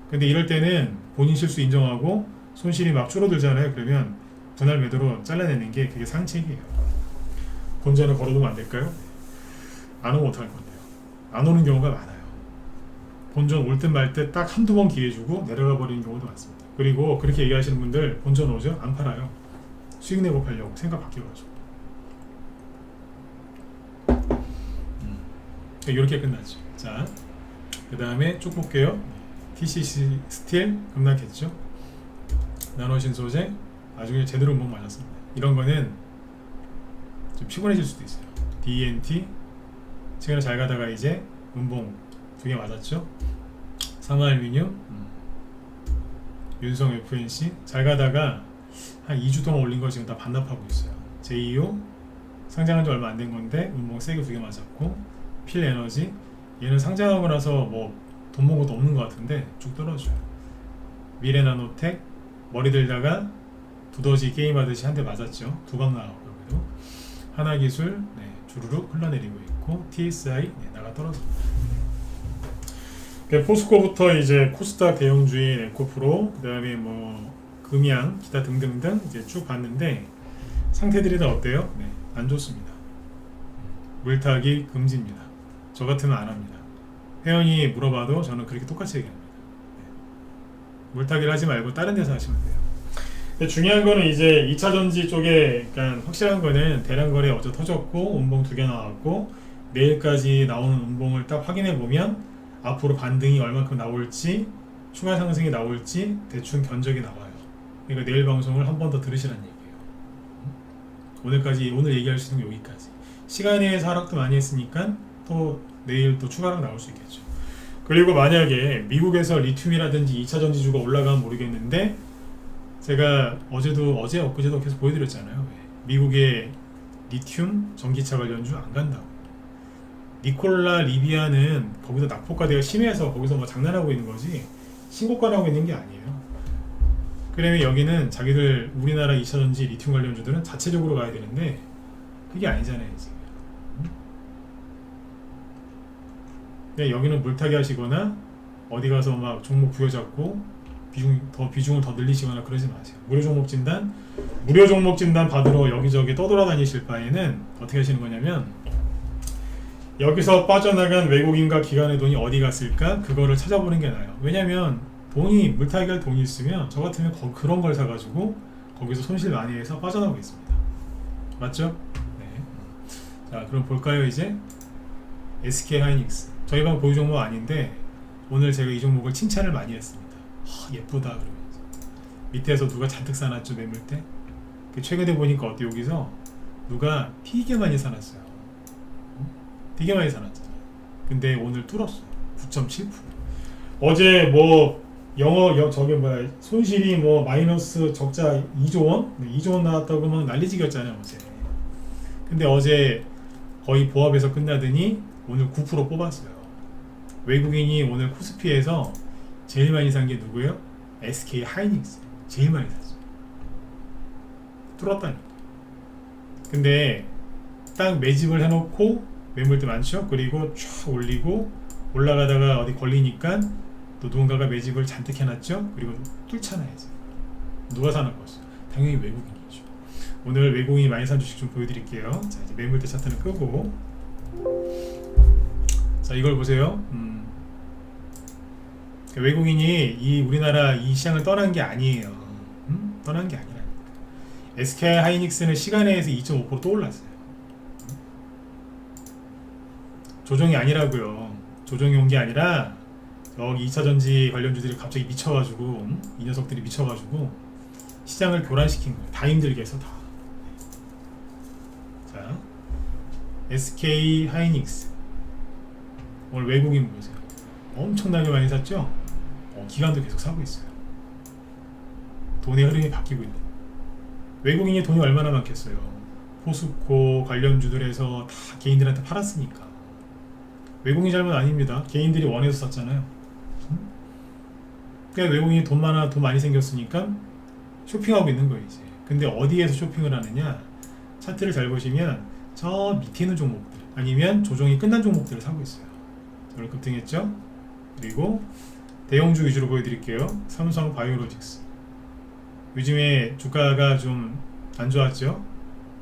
근데 이럴 때는 본인 실수 인정하고 손실이 막 줄어들잖아요. 그러면 분할 매도로 잘라내는 게 그게 상책이에요. 본전을 걸어두면 안 될까요? 안 오면 어떡할 건데요? 안 오는 경우가 많아요. 본전 올 듯 말 듯 딱 한두 번 기회 주고 내려가 버리는 경우도 많습니다. 그리고 그렇게 얘기하시는 분들 본전 오죠? 안 팔아요. 수익 내고 팔려고 생각 바뀌어가지고. 이렇게 끝났죠. 자, 그 다음에 쭉 볼게요. TCC 스틸 급락했죠. 나노신소재 나중에 제대로 음봉 맞았습니다. 이런 거는 좀 피곤해질 수도 있어요. DNT 최근에 잘 가다가 이제 음봉 2개 맞았죠. 삼화알미늄 윤성 FNC 잘 가다가 한 2주 동안 올린 거 지금 다 반납하고 있어요. JEO 상장한 지 얼마 안 된 건데 음봉 세게 2개 맞았고 필에너지 얘는 상장하고 나서 뭐 돈 번 것도 없는 것 같은데 쭉 떨어져요. 미래나노텍 머리 들다가 두더지 게임 하듯이 한 대 맞았죠. 2방 나왔고 여기도 하나기술 주르륵 흘러내리고 있고 TSI 나가 떨어집니다. 포스코부터 이제 코스닥 대형주인 에코프로 그 다음에 뭐 금양 기타 등등등 이제 쭉 봤는데 상태들이 다 어때요? 안 좋습니다. 물타기 금지입니다. 저 같으면 안 합니다. 회원이 물어봐도 저는 그렇게 똑같이 얘기합니다. 물타기를 하지 말고 다른 데서 하시면 돼요. 근데 중요한 거는 이제 2차전지 쪽에 그러니까 확실한 거는 대량 거래 어제 터졌고 음봉 2개 나왔고 내일까지 나오는 음봉을 딱 확인해 보면 앞으로 반등이 얼마큼 나올지 추가 상승이 나올지 대충 견적이 나와요. 그러니까 내일 방송을 한 번 더 들으시라는 얘기예요. 오늘 얘기할 수 있는 건 여기까지. 시간에 의해서 하락도 많이 했으니까 또 내일 또 추가로 나올 수 있겠죠. 그리고 만약에 미국에서 리튬이라든지 2차 전지주가 올라가면 모르겠는데 제가 어제 엊그제도 계속 보여드렸잖아요. 미국의 리튬 전기차 관련주 안 간다고. 니콜라 리비아는 거기서 낙폭과대가 심해서 거기서 뭐 장난하고 있는 거지 신고가 나고 있는 게 아니에요. 그러면 여기는 자기들 우리나라 2차 전지 리튬 관련주들은 자체적으로 가야 되는데 그게 아니잖아요 지금. 여기는 물타기 하시거나 어디 가서 막 종목 부여잡고 비중을 더 늘리시거나 그러지 마세요. 무료 종목 진단 받으러 여기저기 떠돌아다니실 바에는 어떻게 하시는 거냐면 여기서 빠져나간 외국인과 기관의 돈이 어디 갔을까 그거를 찾아보는 게 나아요. 왜냐면 물타기 할 돈이 있으면 저 같으면 그런 걸 사가지고 거기서 손실 많이 해서 빠져나오겠습니다. 맞죠? 네. 자 그럼 볼까요 이제 SK하이닉스 저희 방 보유 종목 아닌데 오늘 제가 이 종목을 칭찬을 많이 했습니다. 예쁘다 그러면서 밑에서 누가 잔뜩 사놨죠 매물대. 최근에 보니까 어때 여기서 누가 되게 많이 사놨어요. 되게 많이 사놨잖아요. 근데 오늘 뚫었어요. 9.7%. 어제 뭐 손실이 뭐 마이너스 적자 2조 원? 2조 원 나왔다고 하면 난리지겼잖아요 어제. 근데 어제 거의 보합에서 끝나더니 오늘 9% 뽑았어요. 외국인이 오늘 코스피에서 제일 많이 산 게 누구예요? SK 하이닉스. 제일 많이 샀어요. 뚫었다니까. 근데 딱 매집을 해놓고 매물도 많죠. 그리고 쫙 올리고 올라가다가 어디 걸리니까 또 누군가가 매집을 잔뜩 해놨죠. 그리고 뚫잖아요. 누가 사는 거죠? 당연히 외국인이죠. 오늘 외국인이 많이 산 주식 좀 보여드릴게요. 자, 이제 매물대 차트는 끄고, 자, 이걸 보세요. 외국인이 이 우리나라 이 시장을 떠난 게 아니에요. 떠난 게 아니라니까. SK 하이닉스는 시간에서 2.5%또 올랐어요. 조정이 아니라고요. 조정이 온 게 아니라 여기 2차전지 관련주들이 갑자기 미쳐가지고 이 녀석들이 미쳐가지고 시장을 교란시킨 거예요. 다 힘들게 해서 다. 자, SK 하이닉스 오늘 외국인 보세요. 엄청나게 많이 샀죠? 기관도 계속 사고 있어요. 돈의 흐름이 바뀌고 있는. 외국인이 돈이 얼마나 많겠어요. 포스코 관련주들에서 다 개인들한테 팔았으니까. 외국인 잘못 아닙니다. 개인들이 원해서 샀잖아요. 그러니까 외국인이 돈 많이 생겼으니까 쇼핑하고 있는 거예요 이제. 근데 어디에서 쇼핑을 하느냐? 차트를 잘 보시면 저 밑에 있는 종목들 아니면 조정이 끝난 종목들을 사고 있어요. 오늘 급등했죠? 그리고 대형주 위주로 보여드릴게요. 삼성 바이오로직스. 요즘에 주가가 좀 안 좋았죠?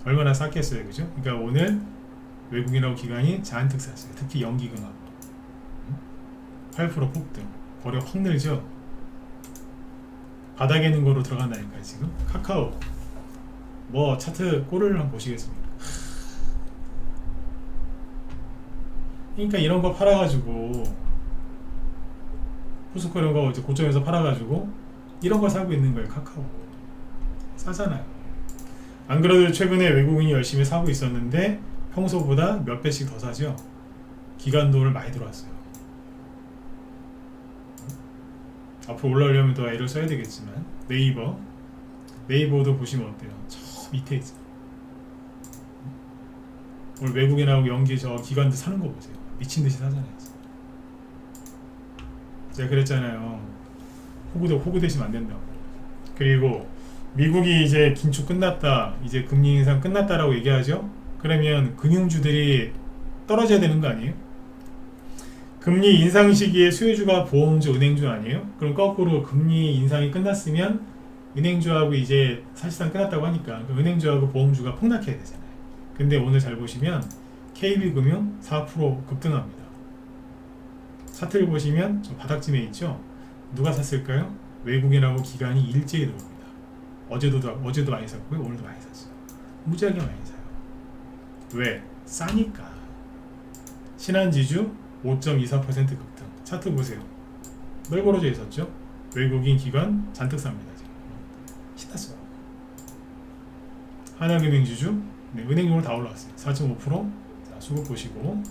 얼마나 쌌겠어요, 그죠? 그러니까 오늘 외국인하고 기관이 잔뜩 샀어요. 특히 연기금하고 8% 폭등. 거래 확 늘죠? 바닥에 있는 거로 들어간다니까요, 지금. 카카오. 뭐 차트 꼴을 한번 보시겠습니까? 그러니까 이런 거 팔아가지고 포스코 이런 거 이제 고점에서 팔아가지고 이런 거 사고 있는 거예요. 카카오 싸잖아요. 안 그래도 최근에 외국인이 열심히 사고 있었는데 평소보다 몇 배씩 더 사죠. 기관 돈을 많이 들어왔어요. 앞으로 올라오려면 더 애를 써야 되겠지만. 네이버도 보시면 어때요? 저 밑에 있죠. 오늘 외국인하고 연기 저 기관들 사는 거 보세요. 미친듯이 사잖아요. 제가 그랬잖아요. 호구 되시면 안 된다고. 그리고 미국이 이제 긴축 끝났다, 이제 금리 인상 끝났다라고 얘기하죠. 그러면 금융주들이 떨어져야 되는 거 아니에요? 금리 인상 시기에 수혜주가 보험주, 은행주 아니에요? 그럼 거꾸로 금리 인상이 끝났으면 은행주하고 이제 사실상 끝났다고 하니까 은행주하고 보험주가 폭락해야 되잖아요. 근데 오늘 잘 보시면 KB금융 4% 급등합니다. 차트를 보시면 저 바닥쯤에 있죠? 누가 샀을까요? 외국인하고 기관이 일제히 들어옵니다. 어제도 많이 샀고요. 오늘도 많이 샀어요. 무지하게 많이 사요. 왜? 싸니까. 신한지주 5.24% 급등. 차트 보세요. 널브러져 있었죠? 외국인 기관 잔뜩 삽니다. 지금. 신났어요. 하나금융지주 네, 은행용으로 다 올라왔어요. 4.5%. 자, 수급 보시고.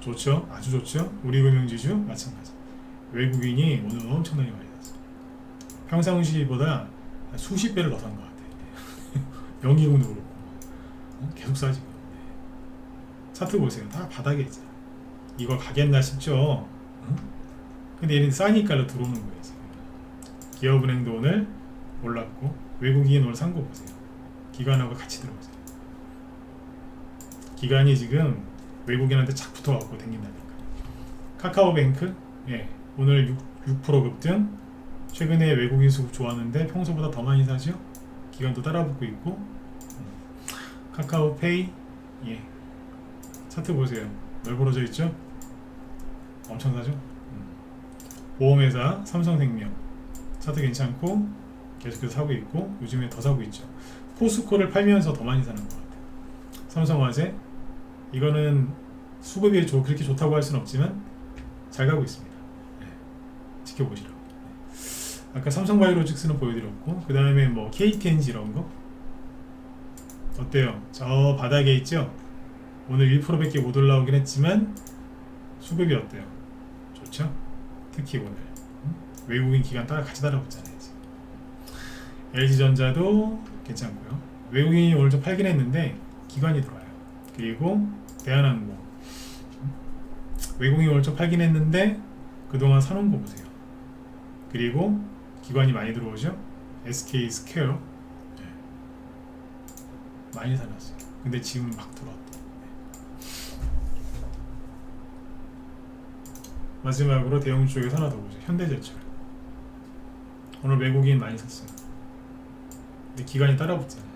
좋죠? 아주 좋죠? 우리금융지주 마찬가지. 외국인이 오늘 엄청나게 많이 샀어요. 평상시보다 수십 배를 더 산 것 같아요. 연기금도 그렇고 계속 싸지고. 차트 보세요. 다 바닥에 있잖아. 이거 가겠나 싶죠? 근데 얘는 싸니까 들어오는 거예요. 지금. 기업은행도 오늘 올랐고 외국인 오늘 산 거 보세요. 기관하고 같이 들어오세요. 기관이 지금 외국인한테 착 붙어갖고 댕긴다니까. 카카오뱅크 예, 오늘 6% 급등. 최근에 외국인 수급 좋았는데 평소보다 더 많이 사죠. 기관도 따라붙고 있고. 카카오페이 예, 차트 보세요. 널브러져 있죠. 엄청 사죠. 보험회사 삼성생명 차트 괜찮고 계속해서 사고 있고 요즘에 더 사고 있죠. 포스코를 팔면서 더 많이 사는 것 같아요. 삼성화재 이거는 수급이 그렇게 좋다고 할 수는 없지만 잘 가고 있습니다. 네. 지켜보시라고. 네. 아까 삼성바이오로직스는 보여드렸고 그 다음에 뭐 KTNG 이런 거 어때요? 저 바닥에 있죠? 오늘 1%밖에 못 올라오긴 했지만 수급이 어때요? 좋죠? 특히 오늘 외국인 기관 같이 따라붙잖아요. 지금. LG전자도 괜찮고요. 외국인이 오늘 좀 팔긴 했는데 기관이 들어와요. 그리고 대한항공. 외국인이 오늘 좀 팔긴 했는데 그동안 사놓은 거 보세요. 그리고 기관이 많이 들어오죠. SK 스퀘어 많이 사놨어요. 근데 지금 막 들어왔다. 마지막으로 대형 쪽에서 하나 더 보죠. 현대제철. 오늘 외국인 많이 샀어요. 근데 기관이 따라붙잖아요.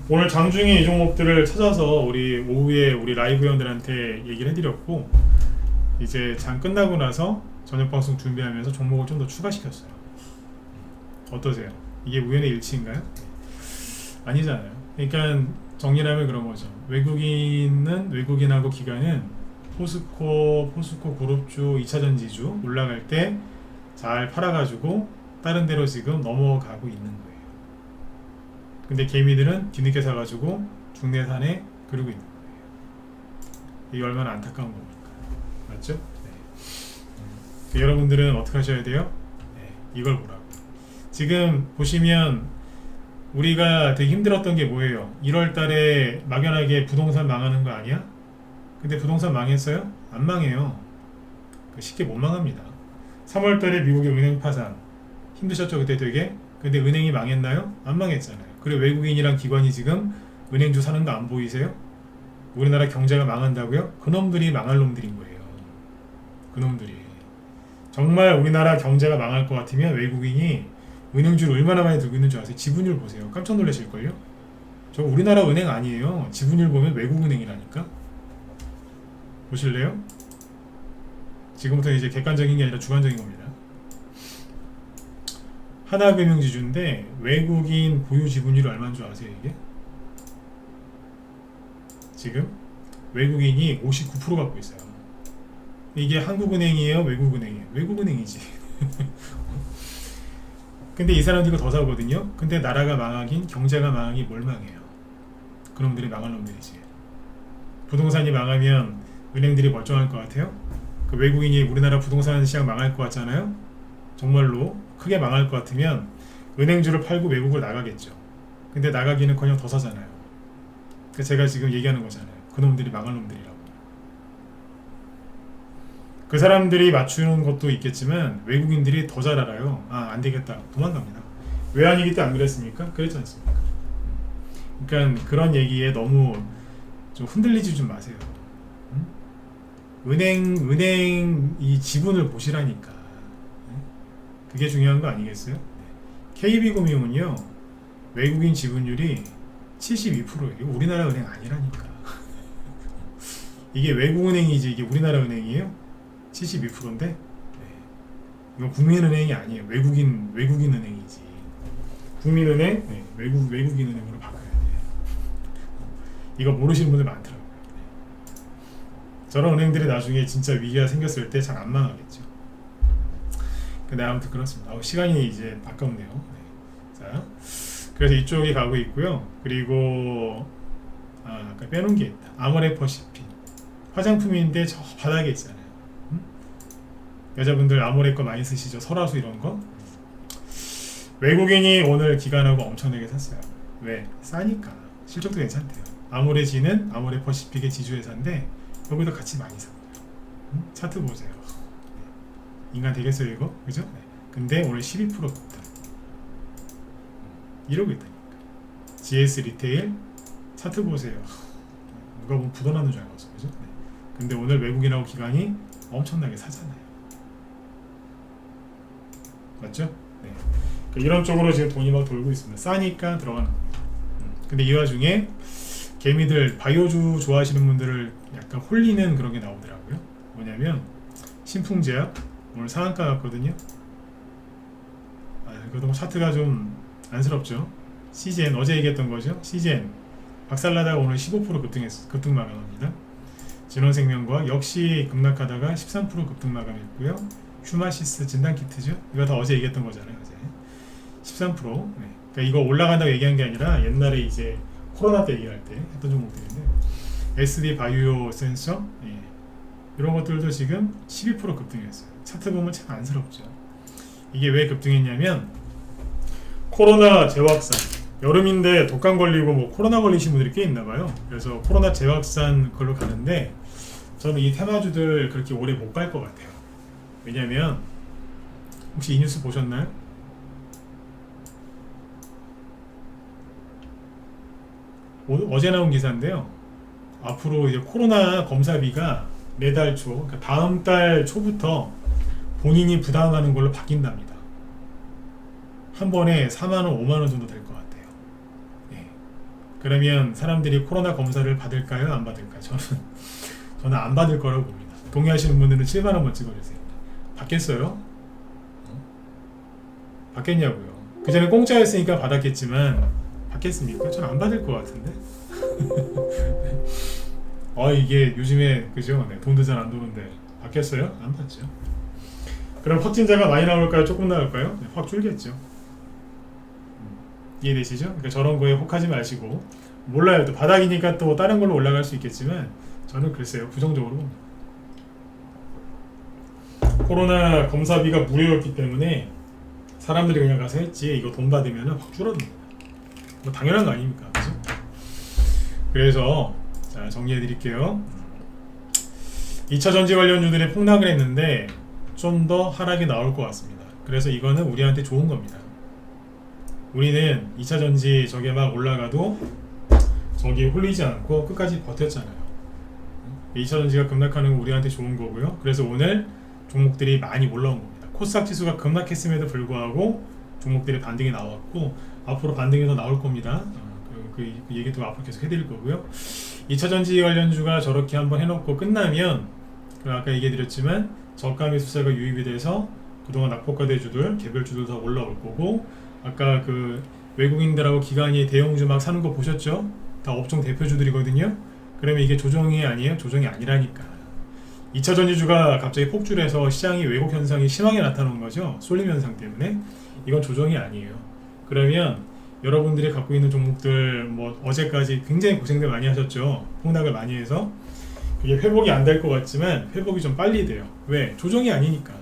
오늘 장중에 이 종목들을 찾아서 우리 오후에 우리 라이브 회원들한테 얘기를 해드렸고, 이제 장 끝나고 나서 저녁 방송 준비하면서 종목을 좀 더 추가시켰어요. 어떠세요? 이게 우연의 일치인가요? 아니잖아요. 그러니까 정리하면 그런 거죠. 외국인하고 기관은 포스코 그룹주 2차전 지주 올라갈 때 잘 팔아가지고 다른 데로 지금 넘어가고 있는 거예요. 근데 개미들은 뒤늦게 사가지고 중내산에 그러고 있는 거예요. 이게 얼마나 안타까운 겁니까? 맞죠? 네. 여러분들은 어떻게 하셔야 돼요? 네, 이걸 보라고. 지금 보시면 우리가 되게 힘들었던 게 뭐예요? 1월 달에 막연하게 부동산 망하는 거 아니야? 근데 부동산 망했어요? 안 망해요. 쉽게 못 망합니다. 3월 달에 미국의 은행 파산 힘드셨죠? 그때 되게. 근데 은행이 망했나요? 안 망했잖아요. 그리고 외국인이랑 기관이 지금 은행주 사는 거 안 보이세요? 우리나라 경제가 망한다고요? 그놈들이 망할 놈들인 거예요. 그놈들이. 정말 우리나라 경제가 망할 것 같으면 외국인이 은행주를 얼마나 많이 들고 있는 줄 아세요? 지분율 보세요. 깜짝 놀라실걸요? 저 우리나라 은행 아니에요. 지분율 보면 외국은행이라니까. 보실래요? 지금부터 이제 객관적인 게 아니라 주관적인 겁니다. 하나금융지주인데 외국인 보유 지분율이 얼마인 줄 아세요? 이게? 지금 외국인이 59% 갖고 있어요. 이게 한국은행이에요? 외국은행이에요? 외국은행이지. 근데 이 사람들이 이거 더 사거든요. 근데 나라가 망하긴 경제가 망하기 뭘 망해요? 그놈들이 망할 놈들이지. 부동산이 망하면 은행들이 멀쩡할 것 같아요? 그 외국인이 우리나라 부동산 시장 망할 것 같잖아요. 정말로 크게 망할 것 같으면 은행주를 팔고 외국을 나가겠죠. 근데 나가기는커녕 더 사잖아요. 그 제가 지금 얘기하는 거잖아요. 그놈들이 망할 놈들이라고. 그 사람들이 맞추는 것도 있겠지만 외국인들이 더 잘 알아요. 아, 안 되겠다. 도망갑니다. 외환위기 때 안 그랬습니까? 그랬지 않습니까? 그러니까 그런 얘기에 너무 좀 흔들리지 좀 마세요. 은행 이 지분을 보시라니까. 그게 중요한 거 아니겠어요? KB금융은요 외국인 지분율이 72%예요. 우리나라 은행 아니라니까. 이게 외국은행이지 이게 우리나라 은행이에요? 72%인데 네. 이건 국민은행이 아니에요. 외국인 은행이지. 국민은행 네. 외국인 은행으로 바꿔야 돼요. 이거 모르시는 분들 많더라고요. 저런 은행들이 나중에 진짜 위기가 생겼을 때 잘 안 망하겠죠. 근데 아무튼 그렇습니다. 시간이 이제 아깝네요. 네. 자, 그래서 이쪽이 가고 있고요. 그리고 아까 빼놓은 게 있다. 아모레퍼시픽 화장품인데 저 바닥에 있잖아요. 여자분들 아모레 거 많이 쓰시죠? 설화수 이런 거. 외국인이 오늘 기관하고 엄청나게 샀어요. 왜? 싸니까. 실적도 괜찮대요. 아모레지는 아모레퍼시픽의 지주회사인데 여기도 같이 많이 샀고요. 차트 보세요. 인간 되겠어요 이거? 그죠? 네. 근데 오늘 12% 급등. 이러고 있다니까. GS 리테일 차트 보세요. 누가 보면 부도나는 줄 알았어. 그죠? 네. 근데 오늘 외국인하고 기관이 엄청나게 사잖아요. 맞죠? 네. 이런 쪽으로 지금 돈이 막 돌고 있습니다. 싸니까 들어가는 겁니다. 근데 이 와중에 개미들 바이오주 좋아하시는 분들을 약간 홀리는 그런 게 나오더라고요. 뭐냐면 신풍제약 오늘 상한가 갔거든요. 그래도 차트가 좀 안쓰럽죠. 시젠 어제 얘기했던 거죠. 시젠 박살나다가 오늘 15% 급등 마감합니다. 진원생명과학 역시 급락하다가 13% 급등 마감했고요. 휴마시스 진단키트죠. 이거 다 어제 얘기했던 거잖아요. 어제 13%. 네. 그러니까 이거 올라간다고 얘기한 게 아니라 옛날에 이제 코로나 때 얘기할 때 했던 종목들인데 SD 바이오 센서 예. 이런 것들도 지금 12% 급등했어요. 차트 보면 참 안쓰럽죠. 이게 왜 급등했냐면 코로나 재확산 여름인데 독감 걸리고 뭐 코로나 걸리신 분들이 꽤 있나봐요. 그래서 코로나 재확산 걸로 가는데 저는 이 테마주들 그렇게 오래 못 갈 것 같아요. 왜냐면 혹시 이 뉴스 보셨나요? 어제 나온 기사인데요. 앞으로 이제 코로나 검사비가 매달 초, 그러니까 다음 달 초부터 본인이 부담하는 걸로 바뀐답니다. 한 번에 4만원, 5만원 정도 될 것 같아요. 예. 그러면 사람들이 코로나 검사를 받을까요? 안 받을까요? 저는 안 받을 거라고 봅니다. 동의하시는 분들은 7만원만 찍어주세요. 받겠어요? 받겠냐고요. 그 전에 공짜였으니까 받았겠지만 받겠습니까? 저는 안 받을 것 같은데. 이게 요즘에 그죠? 네, 돈도 잘 안 도는데 받겠어요? 안 받죠. 그럼 확진자가 많이 나올까요? 조금 나올까요? 네, 확 줄겠죠. 이해되시죠? 그러니까 저런 거에 혹하지 마시고, 몰라요. 또 바닥이니까 또 다른 걸로 올라갈 수 있겠지만 저는 글쎄요, 부정적으로 봅니다. 코로나 검사비가 무료였기 때문에 사람들이 그냥 가서 했지, 이거 돈 받으면 확 줄어듭니다. 뭐 당연한 거 아닙니까? 그죠? 그래서 자, 정리해 드릴게요. 2차 전지 관련주들이 폭락을 했는데 좀 더 하락이 나올 것 같습니다. 그래서 이거는 우리한테 좋은 겁니다. 우리는 2차 전지 저게 막 올라가도 저기 홀리지 않고 끝까지 버텼잖아요. 2차 전지가 급락하는 건 우리한테 좋은 거고요. 그래서 오늘 종목들이 많이 올라온 겁니다. 코스닥 지수가 급락했음에도 불구하고 종목들이 반등이 나왔고 앞으로 반등이 더 나올 겁니다. 그 얘기도 앞으로 계속 해드릴 거고요. 2차 전지 관련주가 저렇게 한번 해놓고 끝나면 아까 얘기해드렸지만 저가 매수세가 유입이 돼서 그동안 낙폭과대주들, 개별주들 다 올라올 거고, 아까 그 외국인들하고 기관이 대형주 막 사는 거 보셨죠? 다 업종 대표주들이거든요. 그러면 이게 조정이 아니에요? 조정이 아니라니까. 2차 전지주가 갑자기 폭주해서 시장이 왜곡 현상이 심하게 나타나는 거죠. 쏠림 현상 때문에. 이건 조정이 아니에요. 그러면 여러분들이 갖고 있는 종목들 뭐 어제까지 굉장히 고생들 많이 하셨죠. 폭락을 많이 해서 그게 회복이 안 될 것 같지만 회복이 좀 빨리 돼요. 왜? 조정이 아니니까.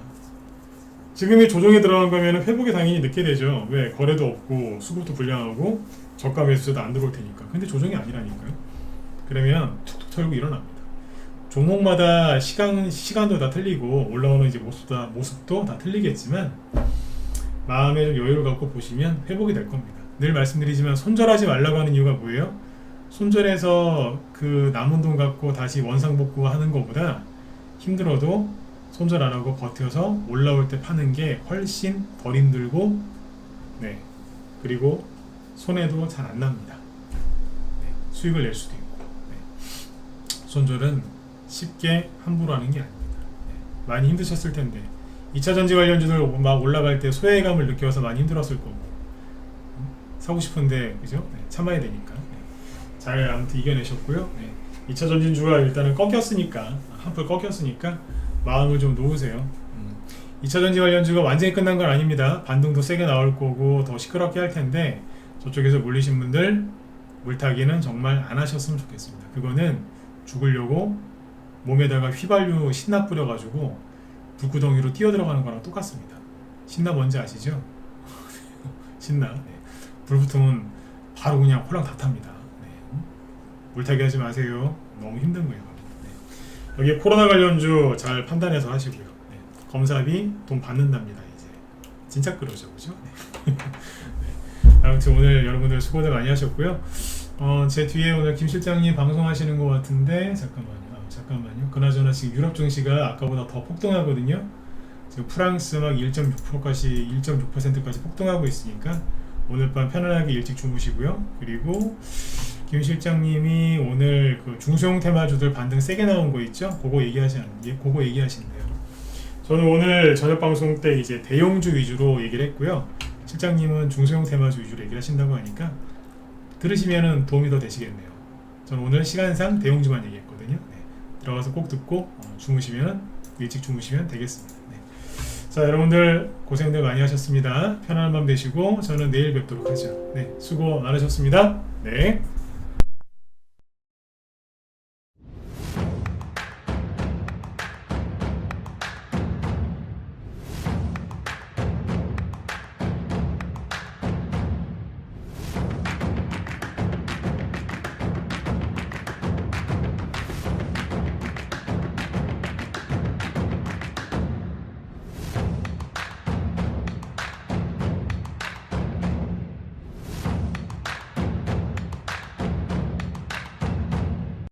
지금이 조정에 들어간 거면 회복이 당연히 늦게 되죠. 왜? 거래도 없고 수급도 불량하고 저가 매수세도 안 들어올 테니까. 근데 조정이 아니라니까요. 그러면 툭툭 털고 일어납니다. 종목마다 시간도 다 틀리고 올라오는 이제 모습도 다 틀리겠지만 마음에 좀 여유를 갖고 보시면 회복이 될 겁니다. 늘 말씀드리지만 손절하지 말라고 하는 이유가 뭐예요? 손절해서 그 남은 돈 갖고 다시 원상복구하는 것보다 힘들어도 손절 안 하고 버텨서 올라올 때 파는 게 훨씬 덜 힘들고, 네, 그리고 손해도 잘 안 납니다. 네, 수익을 낼 수도 있고. 네. 손절은 쉽게 함부로 하는 게 아닙니다. 네, 많이 힘드셨을 텐데 2차 전지 관련주들 막 올라갈 때 소외감을 느껴서 많이 힘들었을 거고, 사고 싶은데 그죠? 네, 참아야 되니까. 네. 잘 아무튼 이겨내셨고요. 네. 2차 전진주가 일단은 꺾였으니까, 한풀 꺾였으니까 마음을 좀 놓으세요. 2차 전지 관련주가 완전히 끝난 건 아닙니다. 반등도 세게 나올 거고 더 시끄럽게 할 텐데 저쪽에서 물리신 분들 물타기는 정말 안 하셨으면 좋겠습니다. 그거는 죽으려고 몸에다가 휘발유 신나 뿌려가지고 불구덩이로 뛰어들어가는 거랑 똑같습니다. 신나 뭔지 아시죠? 신나. 네. 불 붙으면 바로 그냥 홀랑 다 탑니다. 네. 물타기 하지 마세요. 너무 힘든 거예요. 네. 여기 코로나 관련주 잘 판단해서 하시고요. 네. 검사비 돈 받는답니다. 이제 진짜 그러죠, 그죠? 네. 네. 아무튼 오늘 여러분들 수고들 많이 하셨고요. 제 뒤에 오늘 김 실장님 방송하시는 것 같은데 잠깐만요. 그나저나 지금 유럽 증시가 아까보다 더 폭등하거든요. 지금 프랑스 막 1.6%까지 폭등하고 있으니까 오늘 밤 편안하게 일찍 주무시고요. 그리고 김 실장님이 오늘 그 중소형 테마주들 반등 세게 나온 거 있죠? 그거 얘기하시는데요. 저는 오늘 저녁 방송 때 이제 대형주 위주로 얘기를 했고요. 실장님은 중소형 테마주 위주로 얘기를 하신다고 하니까 들으시면은 도움이 더 되시겠네요. 저는 오늘 시간상 대형주만 얘기했거든요. 네. 들어가서 꼭 듣고 일찍 주무시면 되겠습니다. 네. 자, 여러분들 고생들 많이 하셨습니다. 편안한 밤 되시고 저는 내일 뵙도록 하죠. 네, 수고 많으셨습니다. 네.